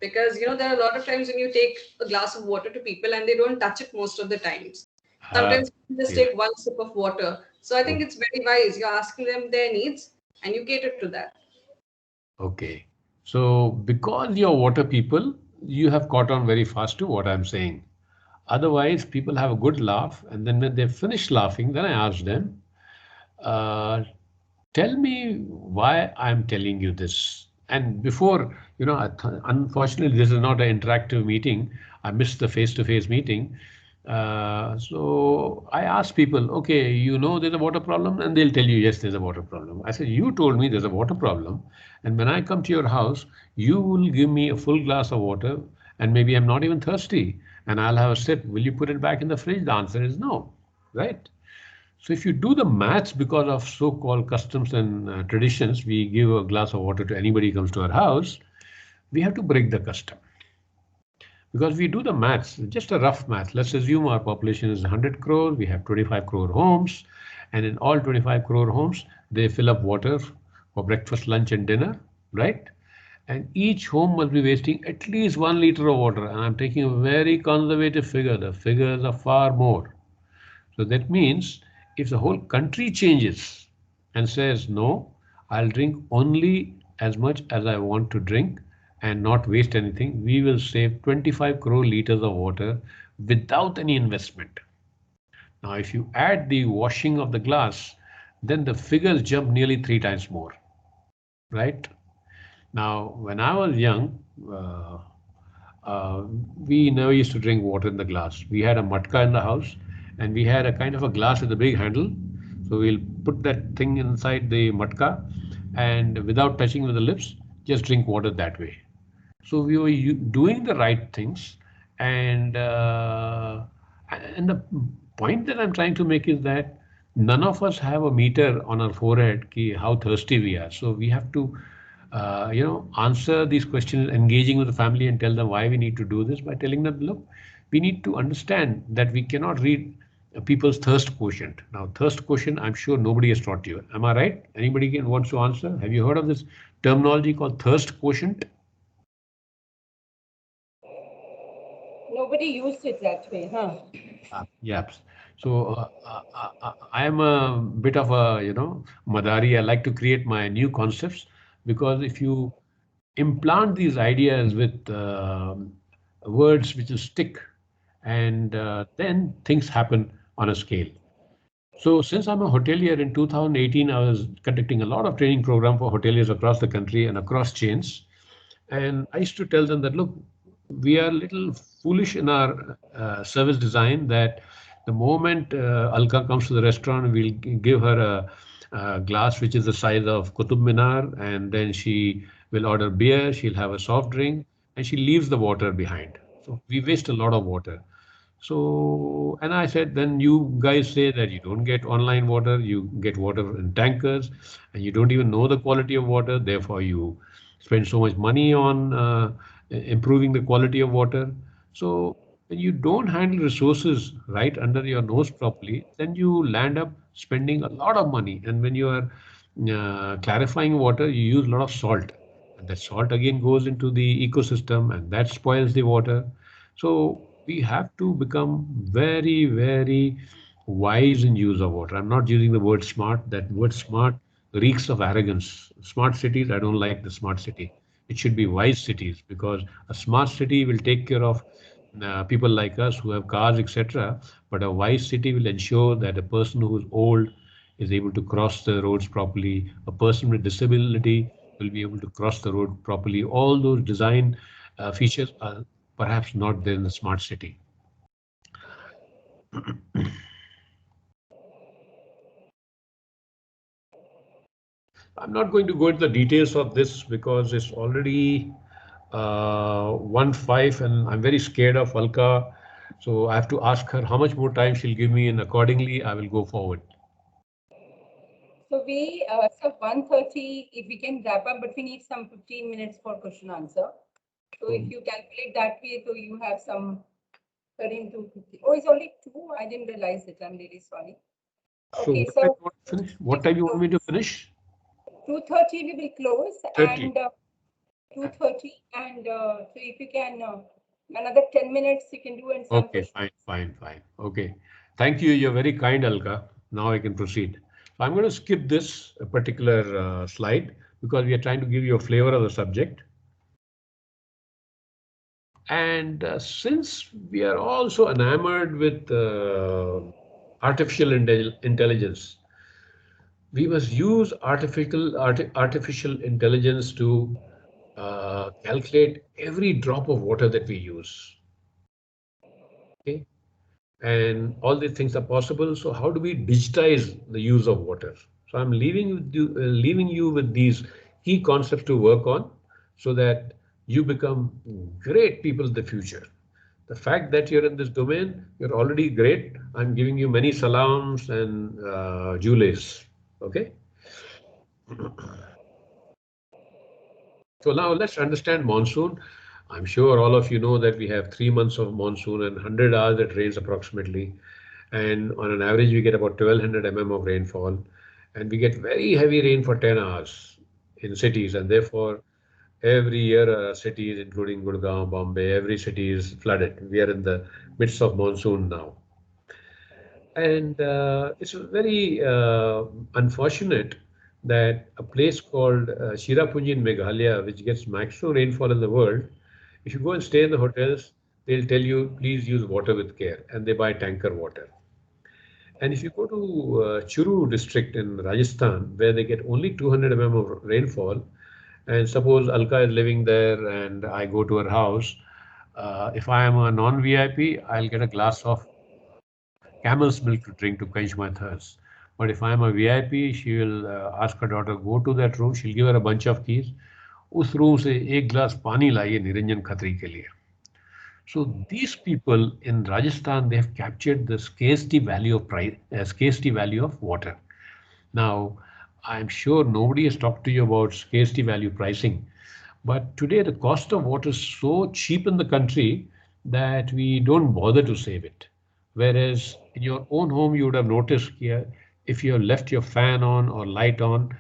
Because, there are a lot of times when you take a glass of water to people and they don't touch it most of the times. Sometimes you just take one sip of water. So I think it's very wise. You're asking them their needs and you cater to that. Okay. So because you're water people, you have caught on very fast to what I'm saying. Otherwise, people have a good laugh. And then when they finish laughing, then I ask them, tell me why I'm telling you this. And before, unfortunately, this is not an interactive meeting. I missed the face-to-face meeting. So I asked people, okay, you know there's a water problem, and they'll tell you, yes, there's a water problem. I said, you told me there's a water problem, and when I come to your house, you will give me a full glass of water, and maybe I'm not even thirsty, and I'll have a sip. Will you put it back in the fridge? The answer is no, right? So if you do the maths, because of so-called customs and traditions, we give a glass of water to anybody who comes to our house. We have to break the custom. Because we do the maths, just a rough math. Let's assume our population is 100 crore, we have 25 crore homes, and in all 25 crore homes, they fill up water for breakfast, lunch, and dinner, right? And each home must be wasting at least 1 liter of water. And I'm taking a very conservative figure. The figures are far more. So that means if the whole country changes and says, no, I'll drink only as much as I want to drink and not waste anything, we will save 25 crore liters of water without any investment. Now, if you add the washing of the glass, then the figures jump nearly 3 times more, right? Now, when I was young, we never used to drink water in the glass. We had a matka in the house, and we had a kind of a glass with a big handle. So we'll put that thing inside the matka, and without touching with the lips, just drink water that way. So we were doing the right things, and the point that I'm trying to make is that none of us have a meter on our forehead ki how thirsty we are. So we have to answer these questions, engaging with the family and tell them why we need to do this by telling them, look, we need to understand that we cannot read people's thirst quotient. Now, thirst quotient, I'm sure nobody has taught you. Am I right? Anybody wants to answer? Have you heard of this terminology called thirst quotient? Nobody used it that way, huh? Yeah. So I am a bit of a, Madari. I like to create my new concepts because if you implant these ideas with words which will stick, and then things happen on a scale. So since I'm a hotelier, in 2018, I was conducting a lot of training program for hoteliers across the country and across chains. And I used to tell them that, look, we are a little foolish in our service design that the moment Alka comes to the restaurant, we'll give her a glass which is the size of Qutub Minar, and then she will order beer, she'll have a soft drink, and she leaves the water behind. So we waste a lot of water. So, and I said, then you guys say that you don't get online water, you get water in tankers, and you don't even know the quality of water. Therefore, you spend so much money on improving the quality of water. So, when you don't handle resources right under your nose properly, then you land up spending a lot of money. And when you are clarifying water, you use a lot of salt. And that salt again goes into the ecosystem and that spoils the water. So we have to become very, very wise in use of water. I'm not using the word smart. That word smart reeks of arrogance. Smart cities, I don't like the smart city. It should be wise cities because a smart city will take care of people like us who have cars, etc. But a wise city will ensure that a person who is old is able to cross the roads properly. A person with disability will be able to cross the road properly. All those design features are perhaps not there in the smart city. I'm not going to go into the details of this because it's already 1:05 and I'm very scared of Alka. So I have to ask her how much more time she'll give me, and accordingly I will go forward. So so 1:30, if we can wrap up, but we need some 15 minutes for question answer. So if you calculate that way, so you have some 13 to 50. Oh, it's only 2. I didn't realize it. I'm really sorry. Okay, so what time you want me to finish? 2:30 we will close 30. and 2:30 and so if you can another 10 minutes you can do and some Okay, fine. Okay, thank you. You're very kind, Alka. Now I can proceed. So I'm going to skip this particular slide because we are trying to give you a flavor of the subject. And since we are also enamored with artificial intelligence, we must use artificial intelligence to calculate every drop of water that we use. Okay, and all these things are possible. So how do we digitize the use of water? So I'm leaving you with these key concepts to work on so that you become great people of the future. The fact that you're in this domain, you're already great. I'm giving you many salams and jules. Okay. So now let's understand monsoon. I'm sure all of you know that we have 3 months of monsoon and 100 hours that rains approximately. And on an average, we get about 1200 mm of rainfall. And we get very heavy rain for 10 hours in cities. And therefore, every year, cities, including Gurgaon, Bombay, every city is flooded. We are in the midst of monsoon now. And it's very unfortunate that a place called Shirapunji in Meghalaya, which gets maximum rainfall in the world, if you go and stay in the hotels, they'll tell you, please use water with care, and they buy tanker water. And if you go to Churu district in Rajasthan, where they get only 200 mm of rainfall, and suppose Alka is living there and I go to her house, if I am a non-VIP, I'll get a glass of camel's milk to drink to quench my thirst. But if I'm a VIP, she will ask her daughter, go to that room, she'll give her a bunch of keys. उस room से एक glass पानी लाइए निरंजन खत्री के लिए. So these people in Rajasthan, they have captured the scarcity value of scarcity value of water. Now, I'm sure nobody has talked to you about scarcity value pricing, but today the cost of water is so cheap in the country that we don't bother to save it. Whereas in your own home, you would have noticed here, if you have left your fan on or light on,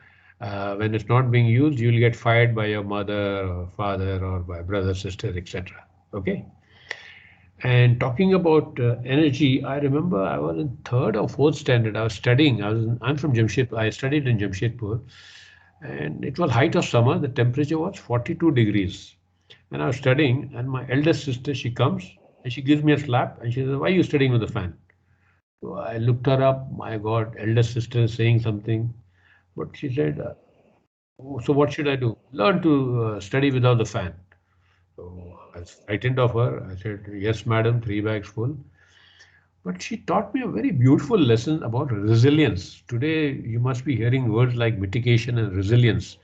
when it's not being used, you'll get fired by your mother or father or by brother, sister, etc. Okay. And talking about energy, I remember I was in third or fourth standard. I was studying. I'm from Jamshedpur. I studied in Jamshedpur, and it was height of summer. The temperature was 42 degrees, and I was studying. And my eldest sister, she comes and she gives me a slap, and she says, "Why are you studying with the fan?" So I looked her up. My God, eldest sister is saying something, but she said, "So what should I do? Learn to study without the fan." So I was frightened of her. I said, "Yes, madam, 3 bags full." But she taught me a very beautiful lesson about resilience. Today, you must be hearing words like mitigation and resilience.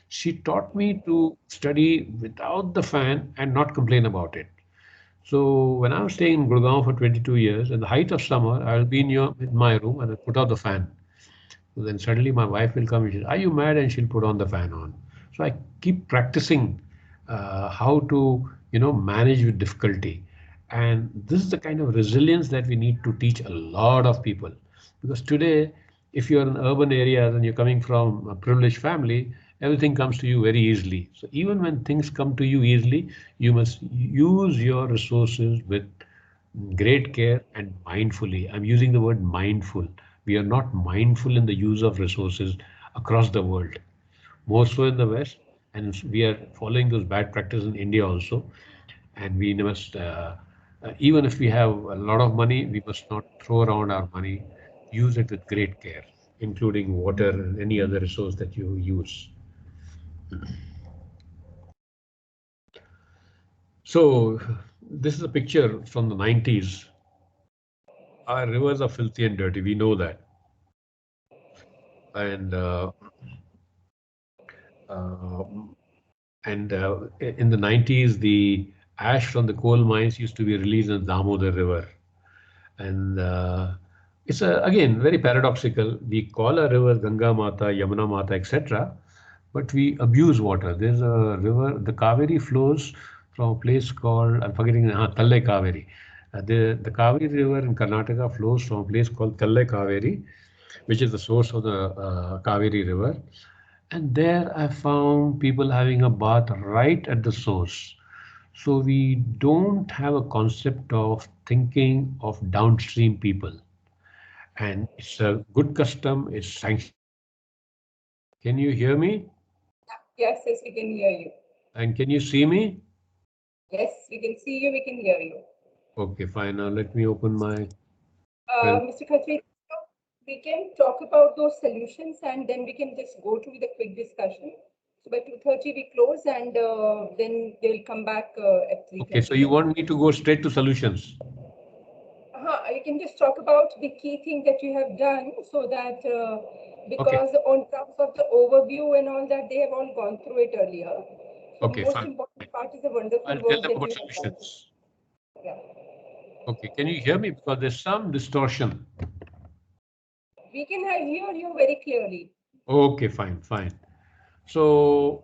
She taught me to study without the fan and not complain about it. So when I was staying in Gurgaon for 22 years, in the height of summer, I'll be in my room and I'll put out the fan. So then suddenly my wife will come and she'll, "Are you mad?" And she'll put on the fan on. So I keep practicing how to, manage with difficulty. And this is the kind of resilience that we need to teach a lot of people. Because today, if you're in urban areas and you're coming from a privileged family, everything comes to you very easily. So even when things come to you easily, you must use your resources with great care and mindfully. I'm using the word mindful. We are not mindful in the use of resources across the world, more so in the West, and we are following those bad practices in India also. And we must, even if we have a lot of money, we must not throw around our money. Use it with great care, including water and any other resource that you use. So this is a picture from the 90s. Our rivers are filthy and dirty. We know that. And in the 90s, the ash from the coal mines used to be released in the Damodar River. And it's again very paradoxical. We call our rivers Ganga Mata, Yamuna Mata, etc., but we abuse water. There's a river, the Kaveri flows from a place called, I'm forgetting, Talle Kaveri. The Kaveri River in Karnataka flows from a place called Talle Kaveri, which is the source of the Kaveri River. And there I found people having a bath right at the source. So we don't have a concept of thinking of downstream people. And it's a good custom, it's sanctioned. Can you hear me? Yes, we can hear you. And can you see me? Yes, we can see you, we can hear you. Okay, fine. Now let me open my... Mr. Khatri, we can talk about those solutions and then we can just go to the quick discussion. So by 2:30 we close and then they'll come back at 3:30. Okay, so you want me to go straight to solutions? You can just talk about the key thing that you have done, so that because on terms of the overview and all that, they have all gone through it earlier. So Okay, most fine. important part is the wonderful I'll tell work them that about you have done. solutions. Yeah. Okay, can you hear me? Because there's some distortion. We can hear you very clearly. Okay, fine, fine. So,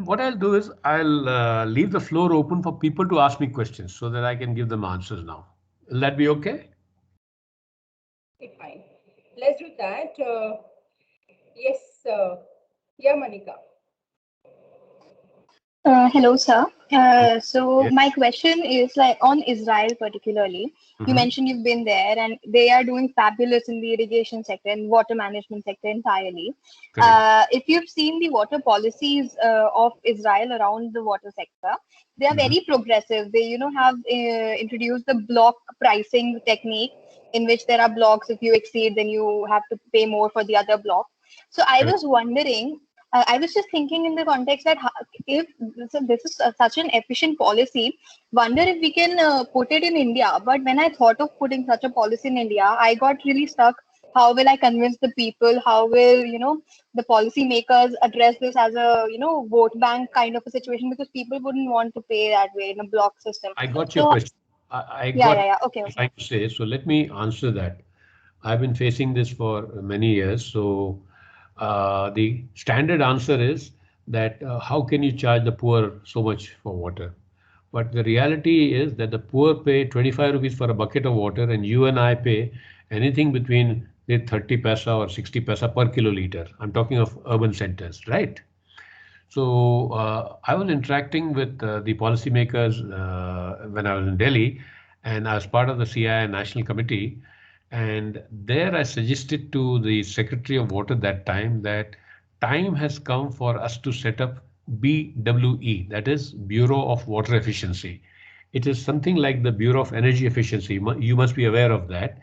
what I'll do is I'll leave the floor open for people to ask me questions so that I can give them answers now. Will that be okay? Okay, fine. Let's do that. Yes, yeah, Manika. Hello, sir. So Yes. my question is like on Israel particularly. You mentioned you've been there and they are doing fabulous in the irrigation sector and water management sector entirely. If you've seen the water policies of Israel around the water sector, they are very progressive. They, have introduced the block pricing technique in which there are blocks. If you exceed, then you have to pay more for the other block. So I was wondering, I was just thinking in the context that if this is such an efficient policy, wonder if we can put it in India. But when I thought of putting such a policy in India, I got really stuck. How will I convince the people? How will, the policy makers address this as a, vote bank kind of a situation? Because people wouldn't want to pay that way in a block system. I got your question. I got Okay. trying to say. So let me answer that. I've been facing this for many years. So the standard answer is that how can you charge the poor so much for water? But the reality is that the poor pay 25 rupees for a bucket of water, and you and I pay anything between 30 paisa or 60 paisa per kiloliter. I'm talking of urban centers, right? So I was interacting with the policymakers when I was in Delhi, and I was part of the CII National Committee. And there I suggested to the Secretary of Water that time that time has come for us to set up BWE, that is Bureau of Water Efficiency. It is something like the Bureau of Energy Efficiency. You must be aware of that.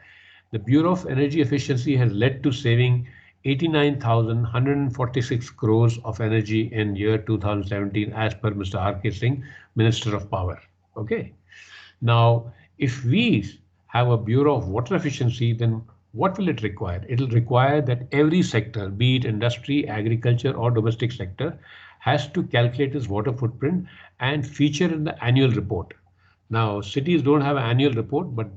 The Bureau of Energy Efficiency has led to saving 89,146 crores of energy in year 2017, as per Mr. R.K. Singh, Minister of Power. Okay. Now, if we have a Bureau of Water Efficiency, then what will it require? It will require that every sector, be it industry, agriculture, or domestic sector, has to calculate its water footprint and feature in the annual report. Now, cities don't have an annual report, but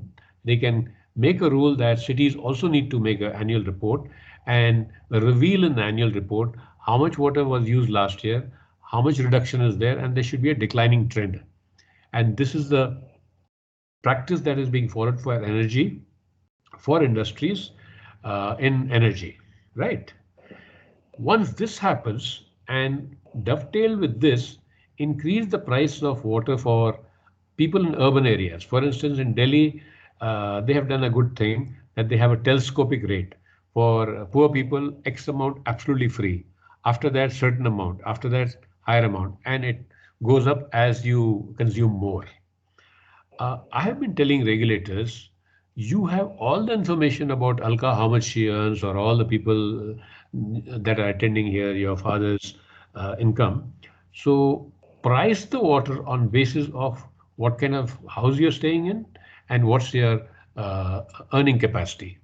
they can make a rule that cities also need to make an annual report and reveal in the annual report how much water was used last year, how much reduction is there, and there should be a declining trend. And this is the practice that is being followed for energy, for industries in energy, right? Once this happens, and dovetail with this, increase the price of water for people in urban areas. For instance, in Delhi, they have done a good thing that they have a telescopic rate. For poor people, X amount absolutely free. After that, certain amount. After that, higher amount. And it goes up as you consume more. I have been telling regulators, you have all the information about Alka, how much she earns, or all the people that are attending here, your father's income. So price the water on basis of what kind of house you're staying in and what's your earning capacity.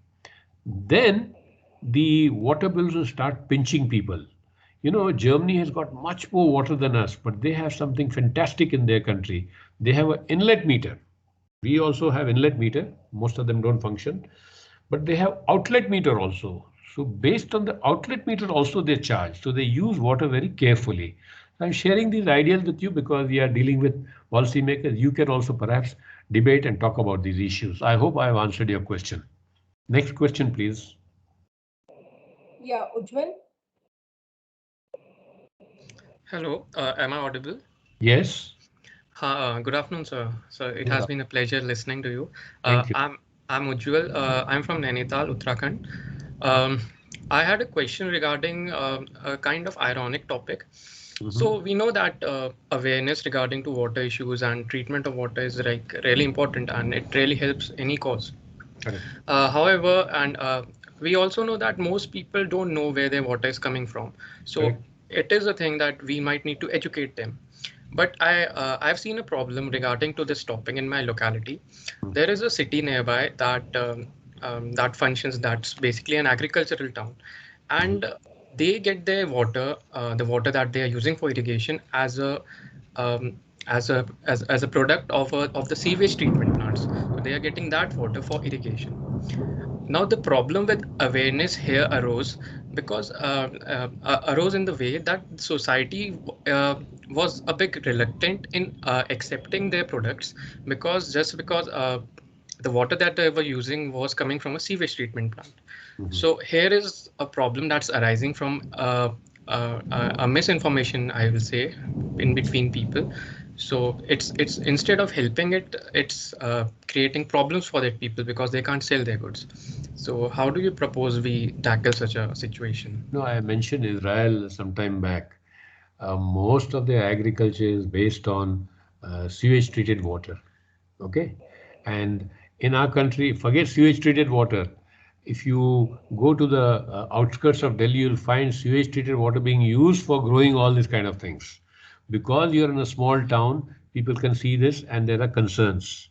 Then the water bills will start pinching people. You know, Germany has got much more water than us, but they have something fantastic in their country. They have an inlet meter. We also have inlet meter. Most of them don't function, but they have outlet meter also. So based on the outlet meter also they charge. So they use water very carefully. I'm sharing these ideas with you because we are dealing with policymakers. You can also perhaps debate and talk about these issues. I hope I have answered your question. Next question, please. Yeah, Ujjwal. Hello, am I audible? Yes. Good afternoon, sir. So it has been a pleasure listening to you. Thank you. I'm Ujjwal. I'm from Nainital, Uttarakhand. I had a question regarding a kind of ironic topic. So we know that awareness regarding to water issues and treatment of water is like really important, and it really helps any cause. However, and we also know that most people don't know where their water is coming from. So it is a thing that we might need to educate them. But I've seen a problem regarding to this topic in my locality. There is a city nearby that functions, that's basically an agricultural town, and they get their water, the water that they are using for irrigation, as a as a product of the sewage treatment plants. So they are getting that water for irrigation. Now the problem with awareness here arose in the way that society was a bit reluctant in accepting their products, because the water that they were using was coming from a sewage treatment plant. So here is a problem that's arising from a misinformation, I will say, in between people. So it's instead of helping it, it's creating problems for the people because they can't sell their goods. So how do you propose we tackle such a situation? No, I mentioned Israel some time back. Most of their agriculture is based on sewage treated water. Okay. And in our country, forget sewage treated water. If you go to the outskirts of Delhi, you'll find sewage treated water being used for growing all these kind of things. Because you're in a small town, people can see this and there are concerns.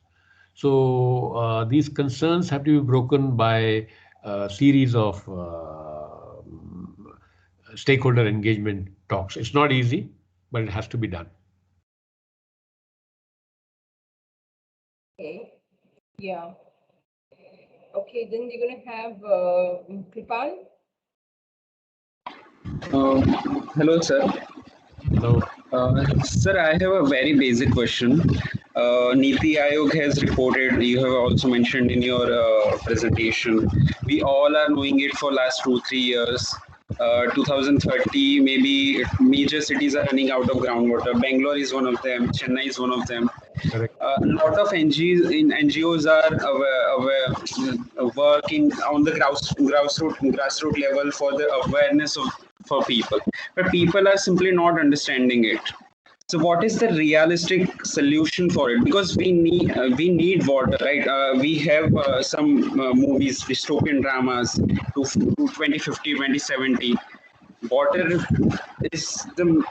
So these concerns have to be broken by a series of stakeholder engagement talks. It's not easy, but it has to be done. Okay. Yeah. Okay, then we're going to have Kripal. Hello, sir. Hello. Sir, I have a very basic question. Niti Aayog has reported, you have also mentioned in your presentation, we all are knowing it for last 2-3 years. 2030, maybe major cities are running out of groundwater. Bangalore is one of them. Chennai is one of them. A lot of NGOs are working on the grassroots level for the awareness for people, but people are simply not understanding it. So what is the realistic solution for it? Because we need water, right? We have some movies, dystopian dramas to 2050, 2070. Water is the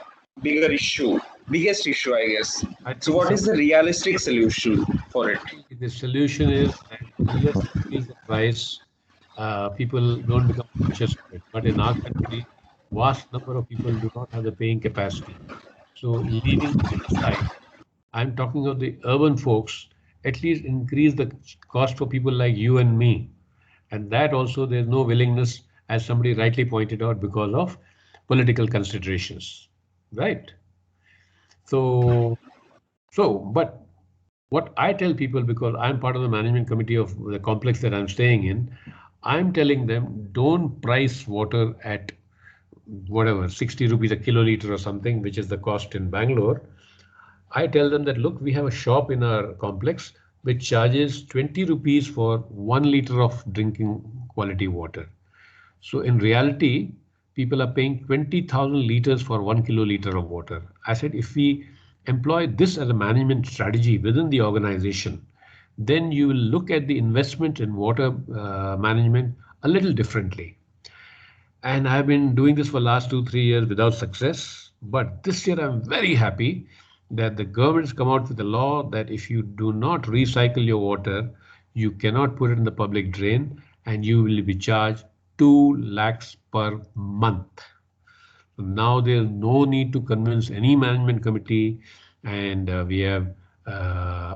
biggest issue, I guess. So what is the realistic solution for it? The solution is that unless you increase the price, people don't become conscious of it. But in our country, vast number of people do not have the paying capacity. So leaving aside, I'm talking of the urban folks, at least increase the cost for people like you and me. And that also there's no willingness, as somebody rightly pointed out, because of political considerations, right? So, but what I tell people, because I'm part of the management committee of the complex that I'm staying in, I'm telling them don't price water at whatever 60 rupees a kiloliter or something, which is the cost in Bangalore. I tell them that look, we have a shop in our complex which charges 20 rupees for 1 liter of drinking quality water. So in reality, people are paying 20,000 liters for 1 kiloliter of water. I said, if we employ this as a management strategy within the organization, then you will look at the investment in water management a little differently. And I've been doing this for the last 2-3 years without success. But this year I'm very happy that the government has come out with a law that if you do not recycle your water, you cannot put it in the public drain and you will be charged 2 lakhs per month. Now there's no need to convince any management committee, and we have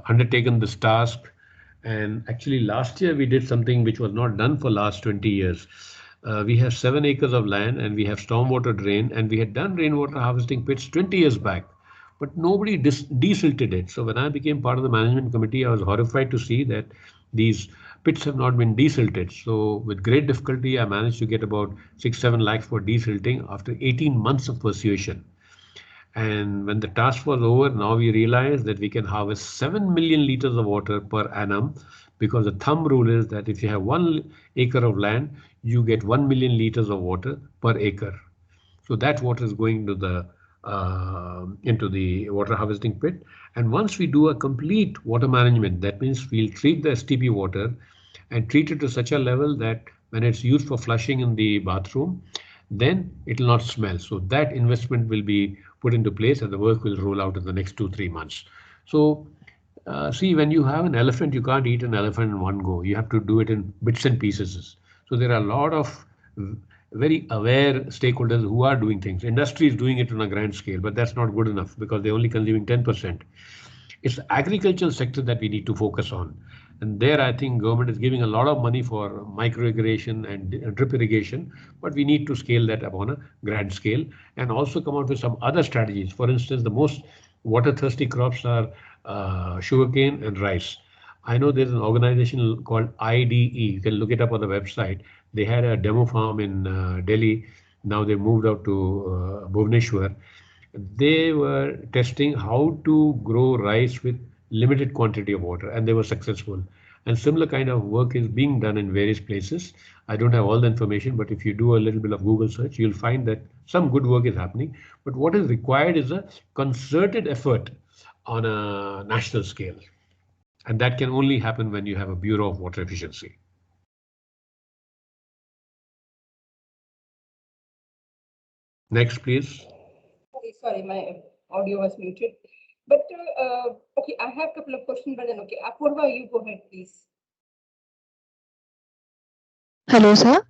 undertaken this task. And actually last year we did something which was not done for last 20 years. We have 7 acres of land and we have stormwater drain, and we had done rainwater harvesting pits 20 years back, but nobody desilted it. So when I became part of the management committee, I was horrified to see that these pits have not been desilted. So with great difficulty, I managed to get about 6-7 lakhs for desilting after 18 months of persuasion. And when the task was over, now we realize that we can harvest 7 million liters of water per annum, because the thumb rule is that if you have 1 acre of land, you get 1 million liters of water per acre. So that water is going to into the water harvesting pit. And once we do a complete water management, that means we'll treat the STP water and treat it to such a level that when it's used for flushing in the bathroom, then it will not smell. So that investment will be put into place and the work will roll out in the next 2-3 months. So see, when you have an elephant, you can't eat an elephant in one go. You have to do it in bits and pieces. So there are a lot of very aware stakeholders who are doing things. Industry is doing it on a grand scale, but that's not good enough because they're only consuming 10%. It's the agricultural sector that we need to focus on. And there, I think government is giving a lot of money for micro irrigation and drip irrigation, but we need to scale that up on a grand scale and also come out with some other strategies. For instance, the most water thirsty crops are sugarcane and rice. I know there's an organization called IDE. You can look it up on the website. They had a demo farm in Delhi. Now they moved out to Bhubaneswar. They were testing how to grow rice with limited quantity of water, and they were successful. And similar kind of work is being done in various places. I don't have all the information, but if you do a little bit of Google search, you'll find that some good work is happening. But what is required is a concerted effort on a national scale. And that can only happen when you have a Bureau of Water Efficiency. Next, please. Okay, sorry, my audio was muted. But okay, I have a couple of questions, but then okay, Apurva, you go ahead, please. Hello, sir.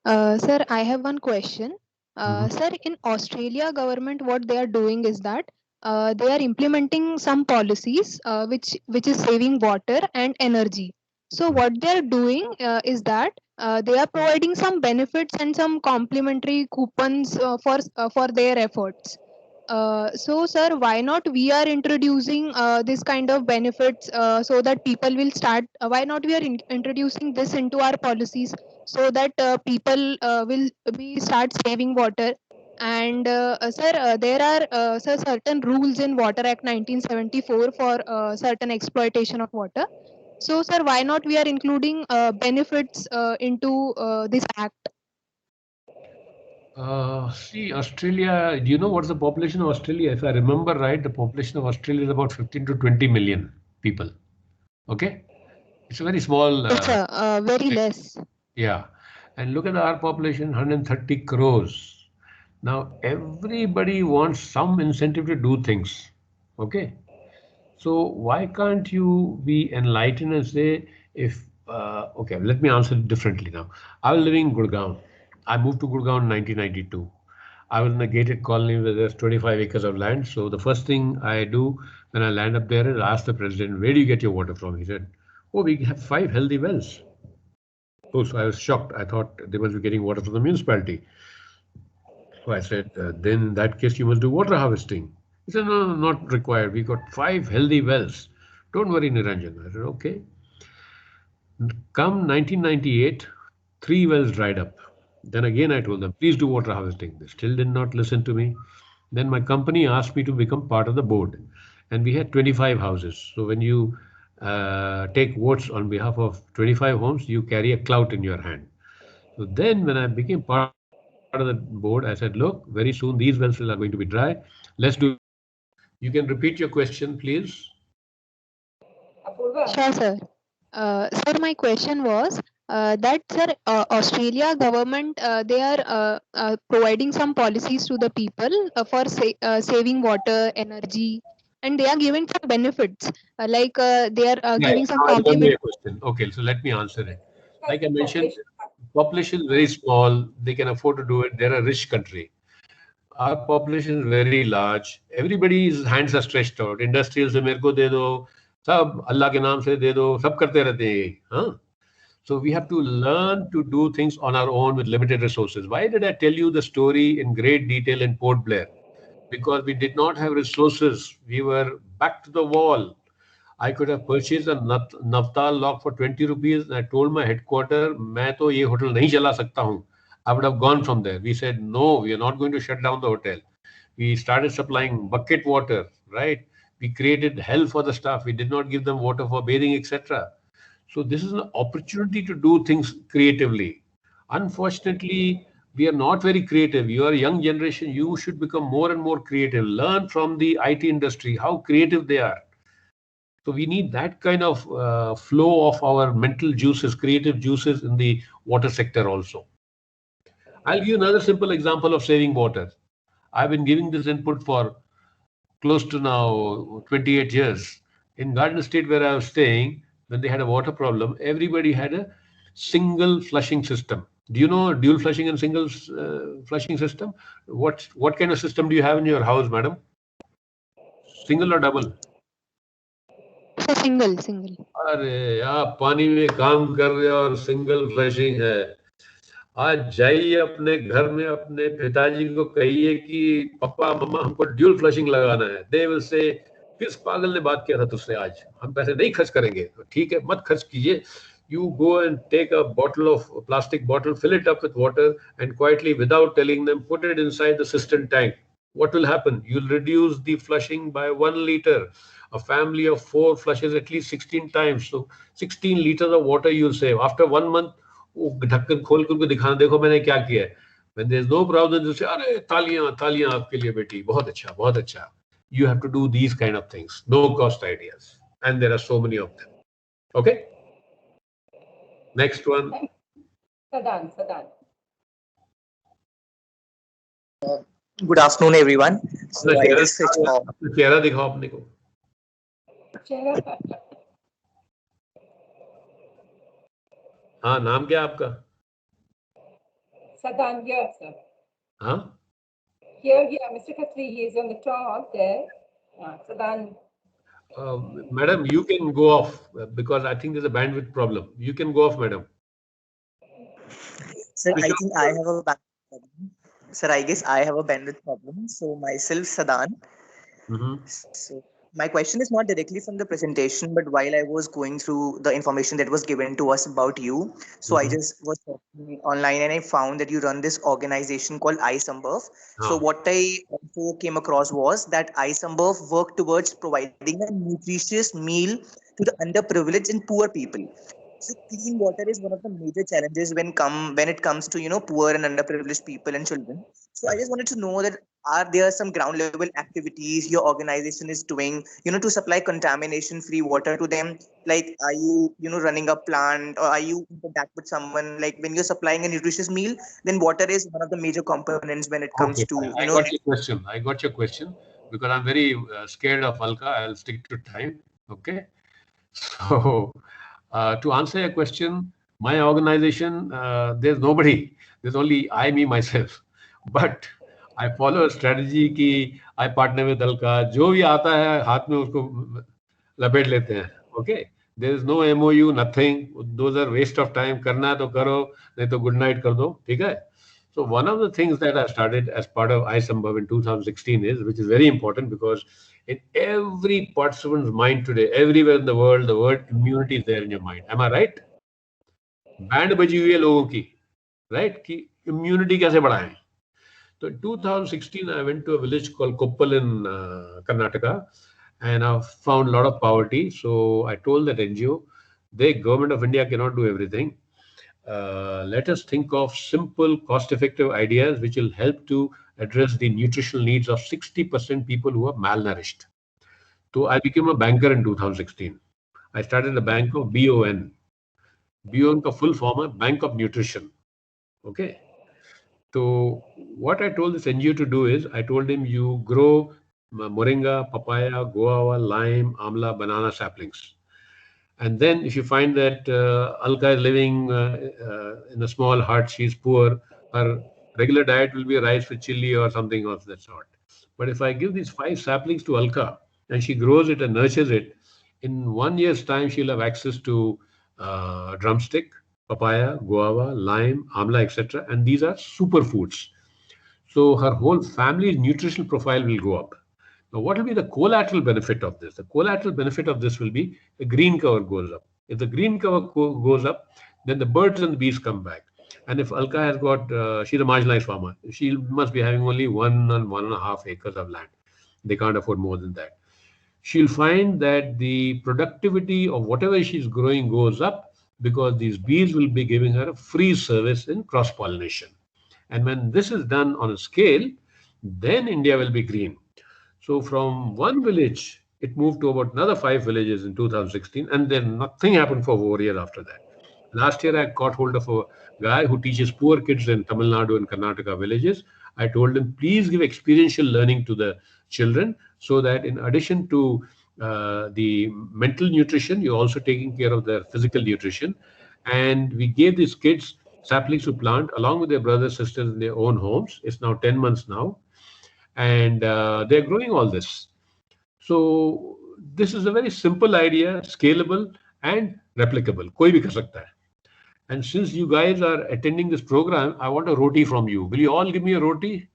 Sir, I have one question. Sir, in Australia government, what they are doing is that they are implementing some policies which is saving water and energy. So what they are doing is that they are providing some benefits and some complimentary coupons for their efforts. So, sir, why not we are introducing this kind of benefits so that people will start? Why not we are introducing this into our policies so that people will be start saving water? And sir, there are sir, certain rules in Water Act 1974 for certain exploitation of water. So, sir, why not we are including benefits into this act? See, Australia, do you know what's the population of Australia? If I remember right, the population of Australia is about 15 to 20 million people. Okay? It's a very small. Very less. Yeah. And look at our population, 130 crores. Now, everybody wants some incentive to do things. Okay? So why can't you be enlightened and say, if, okay, let me answer it differently now. I was living in Gurgaon. I moved to Gurgaon in 1992. I was in a gated colony where there's 25 acres of land. So the first thing I do when I land up there is ask the president, where do you get your water from? He said, oh, we have 5 healthy wells. Oh, so I was shocked. I thought they must be getting water from the municipality. So I said, then in that case, you must do water harvesting. He said, no, no, not required. We got 5 healthy wells. Don't worry, Niranjan. I said, okay. Come 1998, 3 wells dried up. Then again, I told them, please do water harvesting. They still did not listen to me. Then my company asked me to become part of the board. And we had 25 houses. So when you take votes on behalf of 25 homes, you carry a clout in your hand. So then when I became part of the board, I said, look, very soon these wells are going to be dry. Let's do. You can repeat your question, please. Sure, sir. Sir, my question was that, sir, Australia government, they are providing some policies to the people for saving water, energy, and they are giving some benefits, they are giving some compliment. Question. Okay, so let me answer it. Like I mentioned, population is very small. They can afford to do it. They're a rich country. Our population is very large. Everybody's hands are stretched out. Industrial से मेरे को दे दो, सब अल्लाह के नाम से दे दो, सब करते रहते हैं, हाँ? So we have to learn to do things on our own with limited resources. Why did I tell you the story in great detail in Port Blair? Because we did not have resources. We were back to the wall. I could have purchased a Navtal lock for 20 rupees. I told my headquarter, मैं तो ये hotel नहीं चला सकता हूँ. I would have gone from there. We said, no, we are not going to shut down the hotel. We started supplying bucket water, right? We created hell for the staff. We did not give them water for bathing, etc. So this is an opportunity to do things creatively. Unfortunately, we are not very creative. You are a young generation. You should become more and more creative. Learn from the IT industry, how creative they are. So we need that kind of flow of our mental juices, creative juices in the water sector also. I'll give you another simple example of saving water. I've been giving this input for close to now 28 years. In Garden State, where I was staying, when they had a water problem, everybody had a single flushing system. Do you know dual flushing and single flushing system? What kind of system do you have in your house, madam? Single or double? So single. अरे आप पानी में काम कर रहे हो और single flushing है. आज जाइए अपने घर में अपने पिताजी को कहिए कि पापा मम्मा हमको ड्यूल फ्लशिंग लगाना है. दे विल से किस पागल ने बात किया था तुझसे, आज हम पैसे नहीं खर्च करेंगे. ठीक है, मत खर्च कीजिए. You go and take a bottle of plastic bottle, fill it up with water, and quietly, without telling them, put it inside the cistern tank. What will happen? You'll reduce the flushing by 1 liter. A family of 4 flushes at least 16 times. So 16 liters of water you'll save. After 1 month, वो ढक्कन खोल कर उनको दिखाना, देखो मैंने क्या किया है. When there's no problem, you say, अरे तालियां आपके लिए बेटी, बहुत अच्छा, बहुत अच्छा. You have to do these kind of things. No cost ideas. And there are so many of them. Okay? Next one. Sadan. Good afternoon, everyone. So I just switched off. चेहरा दिखाओ अपने को. हाँ, नाम क्या आपका? Sadan, here, sir. हाँ? Here, Mr. Khatri, he is on the top there. Sadan. Madam, you can go off because I think there's a bandwidth problem. You can go off, madam. Sir, I think I have a bandwidth problem. Sir, I guess I have a bandwidth problem. So myself, Sadan. So my question is not directly from the presentation, but while I was going through the information that was given to us about you, so I just was talking online and I found that you run this organization called isambhav. So what I also came across was that isambhav work towards providing a nutritious meal to the underprivileged and poor people. So clean water is one of the major challenges when it comes to poor and underprivileged people and children. So I just wanted to know that are there some ground level activities your organization is doing to supply contamination free water to them? Like, are you running a plant, or are you in contact with someone? Like, when you're supplying a nutritious meal, then water is one of the major components when it comes to I got your question because I'm very scared of Alka. I'll stick to time. Okay, so to answer your question, my organization, there's nobody. There's only me, myself. But I follow a strategy कि I partner with Alka. जो भी आता है हाथ में उसको लपेट लेते हैं. Okay, there is no MOU, nothing. Those are waste of time. करना है तो करो, नहीं तो good night कर दो. ठीक है? So one of the things that I started as part of isambhav in 2016 which is very important, because in every participant's mind today, everywhere in the world, the word immunity is there in your mind. Am I right? Band बजी हुई है लोगों की, right? कि immunity कैसे बढ़ाएं? So in 2016, I went to a village called Koppal in Karnataka, and I found a lot of poverty. So I told that NGO, the government of India cannot do everything. Let us think of simple, cost-effective ideas which will help to address the nutritional needs of 60% people who are malnourished. So I became a banker in 2016. I started a bank of BON. BON ka full form है Bank of Nutrition. Okay. So what I told this NGO to do is, I told him, you grow moringa, papaya, guava, lime, amla, banana saplings. And then if you find that Alka is living in a small hut, she's poor, her regular diet will be rice with chili or something of that sort. But if I give these 5 saplings to Alka and she grows it and nurtures it, in 1 year's time, she'll have access to drumstick, papaya, guava, lime, amla, etc. And these are superfoods. So her whole family's nutritional profile will go up. Now, what will be the collateral benefit of this? The collateral benefit of this will be the green cover goes up. If the green cover goes up, then the birds and the bees come back. And if Alka has got, she's a marginalized farmer, she must be having only 1 and 1.5 acres of land. They can't afford more than that. She'll find that the productivity of whatever she's growing goes up, because these bees will be giving her a free service in cross-pollination. And when this is done on a scale, then India will be green. So from one village, it moved to about another 5 villages in 2016, and then nothing happened for over a year after that. Last year, I caught hold of a guy who teaches poor kids in Tamil Nadu and Karnataka villages. I told him, please give experiential learning to the children so that in addition to the mental nutrition, you're also taking care of their physical nutrition. And we gave these kids saplings to plant along with their brothers, sisters in their own homes. It's now 10 months now. And they're growing all this. So this is a very simple idea, scalable and replicable. Koi bhi kar sakta hai. And since you guys are attending this program, I want a roti from you. Will you all give me a roti?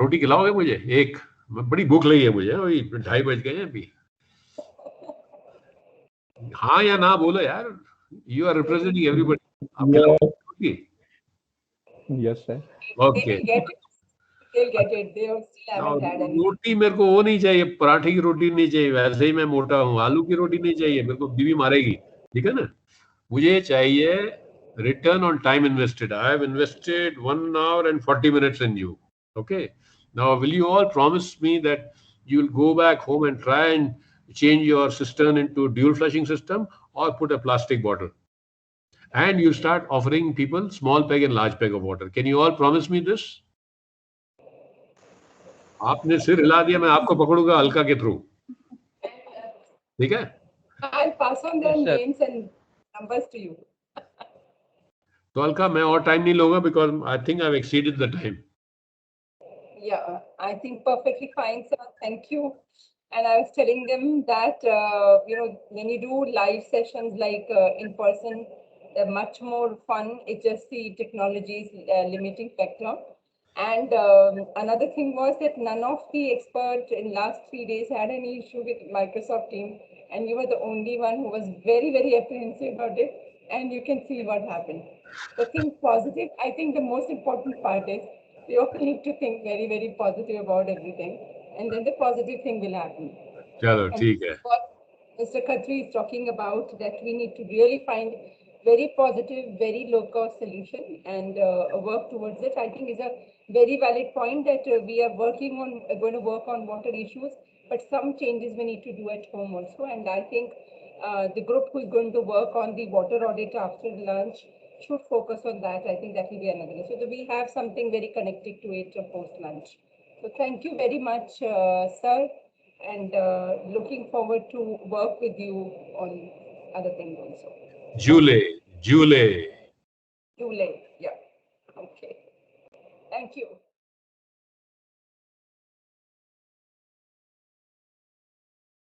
रोटी खिलाओगे मुझे एक? बड़ी भूख लगी है मुझे, वही 2:30 बज गए हैं अभी. हाँ या ना बोलो यार. You are representing everybody. आप खिलाओगे रोटी? Yes, sir. Okay. They'll get it. They still haven't had anything. रोटी मेरे को वो नहीं चाहिए, पराठे की रोटी नहीं चाहिए. वैसे ही मैं मोटा हूँ. आलू की रोटी नहीं चाहिए, मेरे को बीवी मारेगी. ठीक है ना? मुझे चाहिए return on time invested. I have invested 1 hour and 40 minutes in you. Okay. Now, will you all promise me that you will go back home and try and change your cistern into dual flushing system or put a plastic bottle? And you start offering people small peg and large peg of water. Can you all promise me this? आपने सिर हिला दिया, मैं आपको पकड़ूंगा अलका के through. ठीक है? I'll pass on their names and numbers to you. तो अलका मैं और टाइम नहीं लूंगा because I think I've exceeded the time. Yeah, I think perfectly fine, sir. Thank you. And I was telling them that, when you do live sessions like in person, they're much more fun. It's just the technology is limiting factor. And another thing was that none of the experts in last 3 days had any issue with Microsoft Teams. And you were the only one who was very, very apprehensive about it. And you can see what happened. So think positive. I think the most important part is we all need to think very, very positive about everything. And then the positive thing will happen. Chalo, theek hai. What Mr. Khatri is talking about, that we need to really find very positive, very low-cost solution and work towards it. I think is a very valid point that we are going to work on water issues, but some changes we need to do at home also. And I think the group who is going to work on the water audit after lunch should focus on that. I think that will be another. So that we have something very connected to it post-lunch. So thank you very much, sir, and looking forward to work with you on other things also. July. Yeah. Okay. Thank you.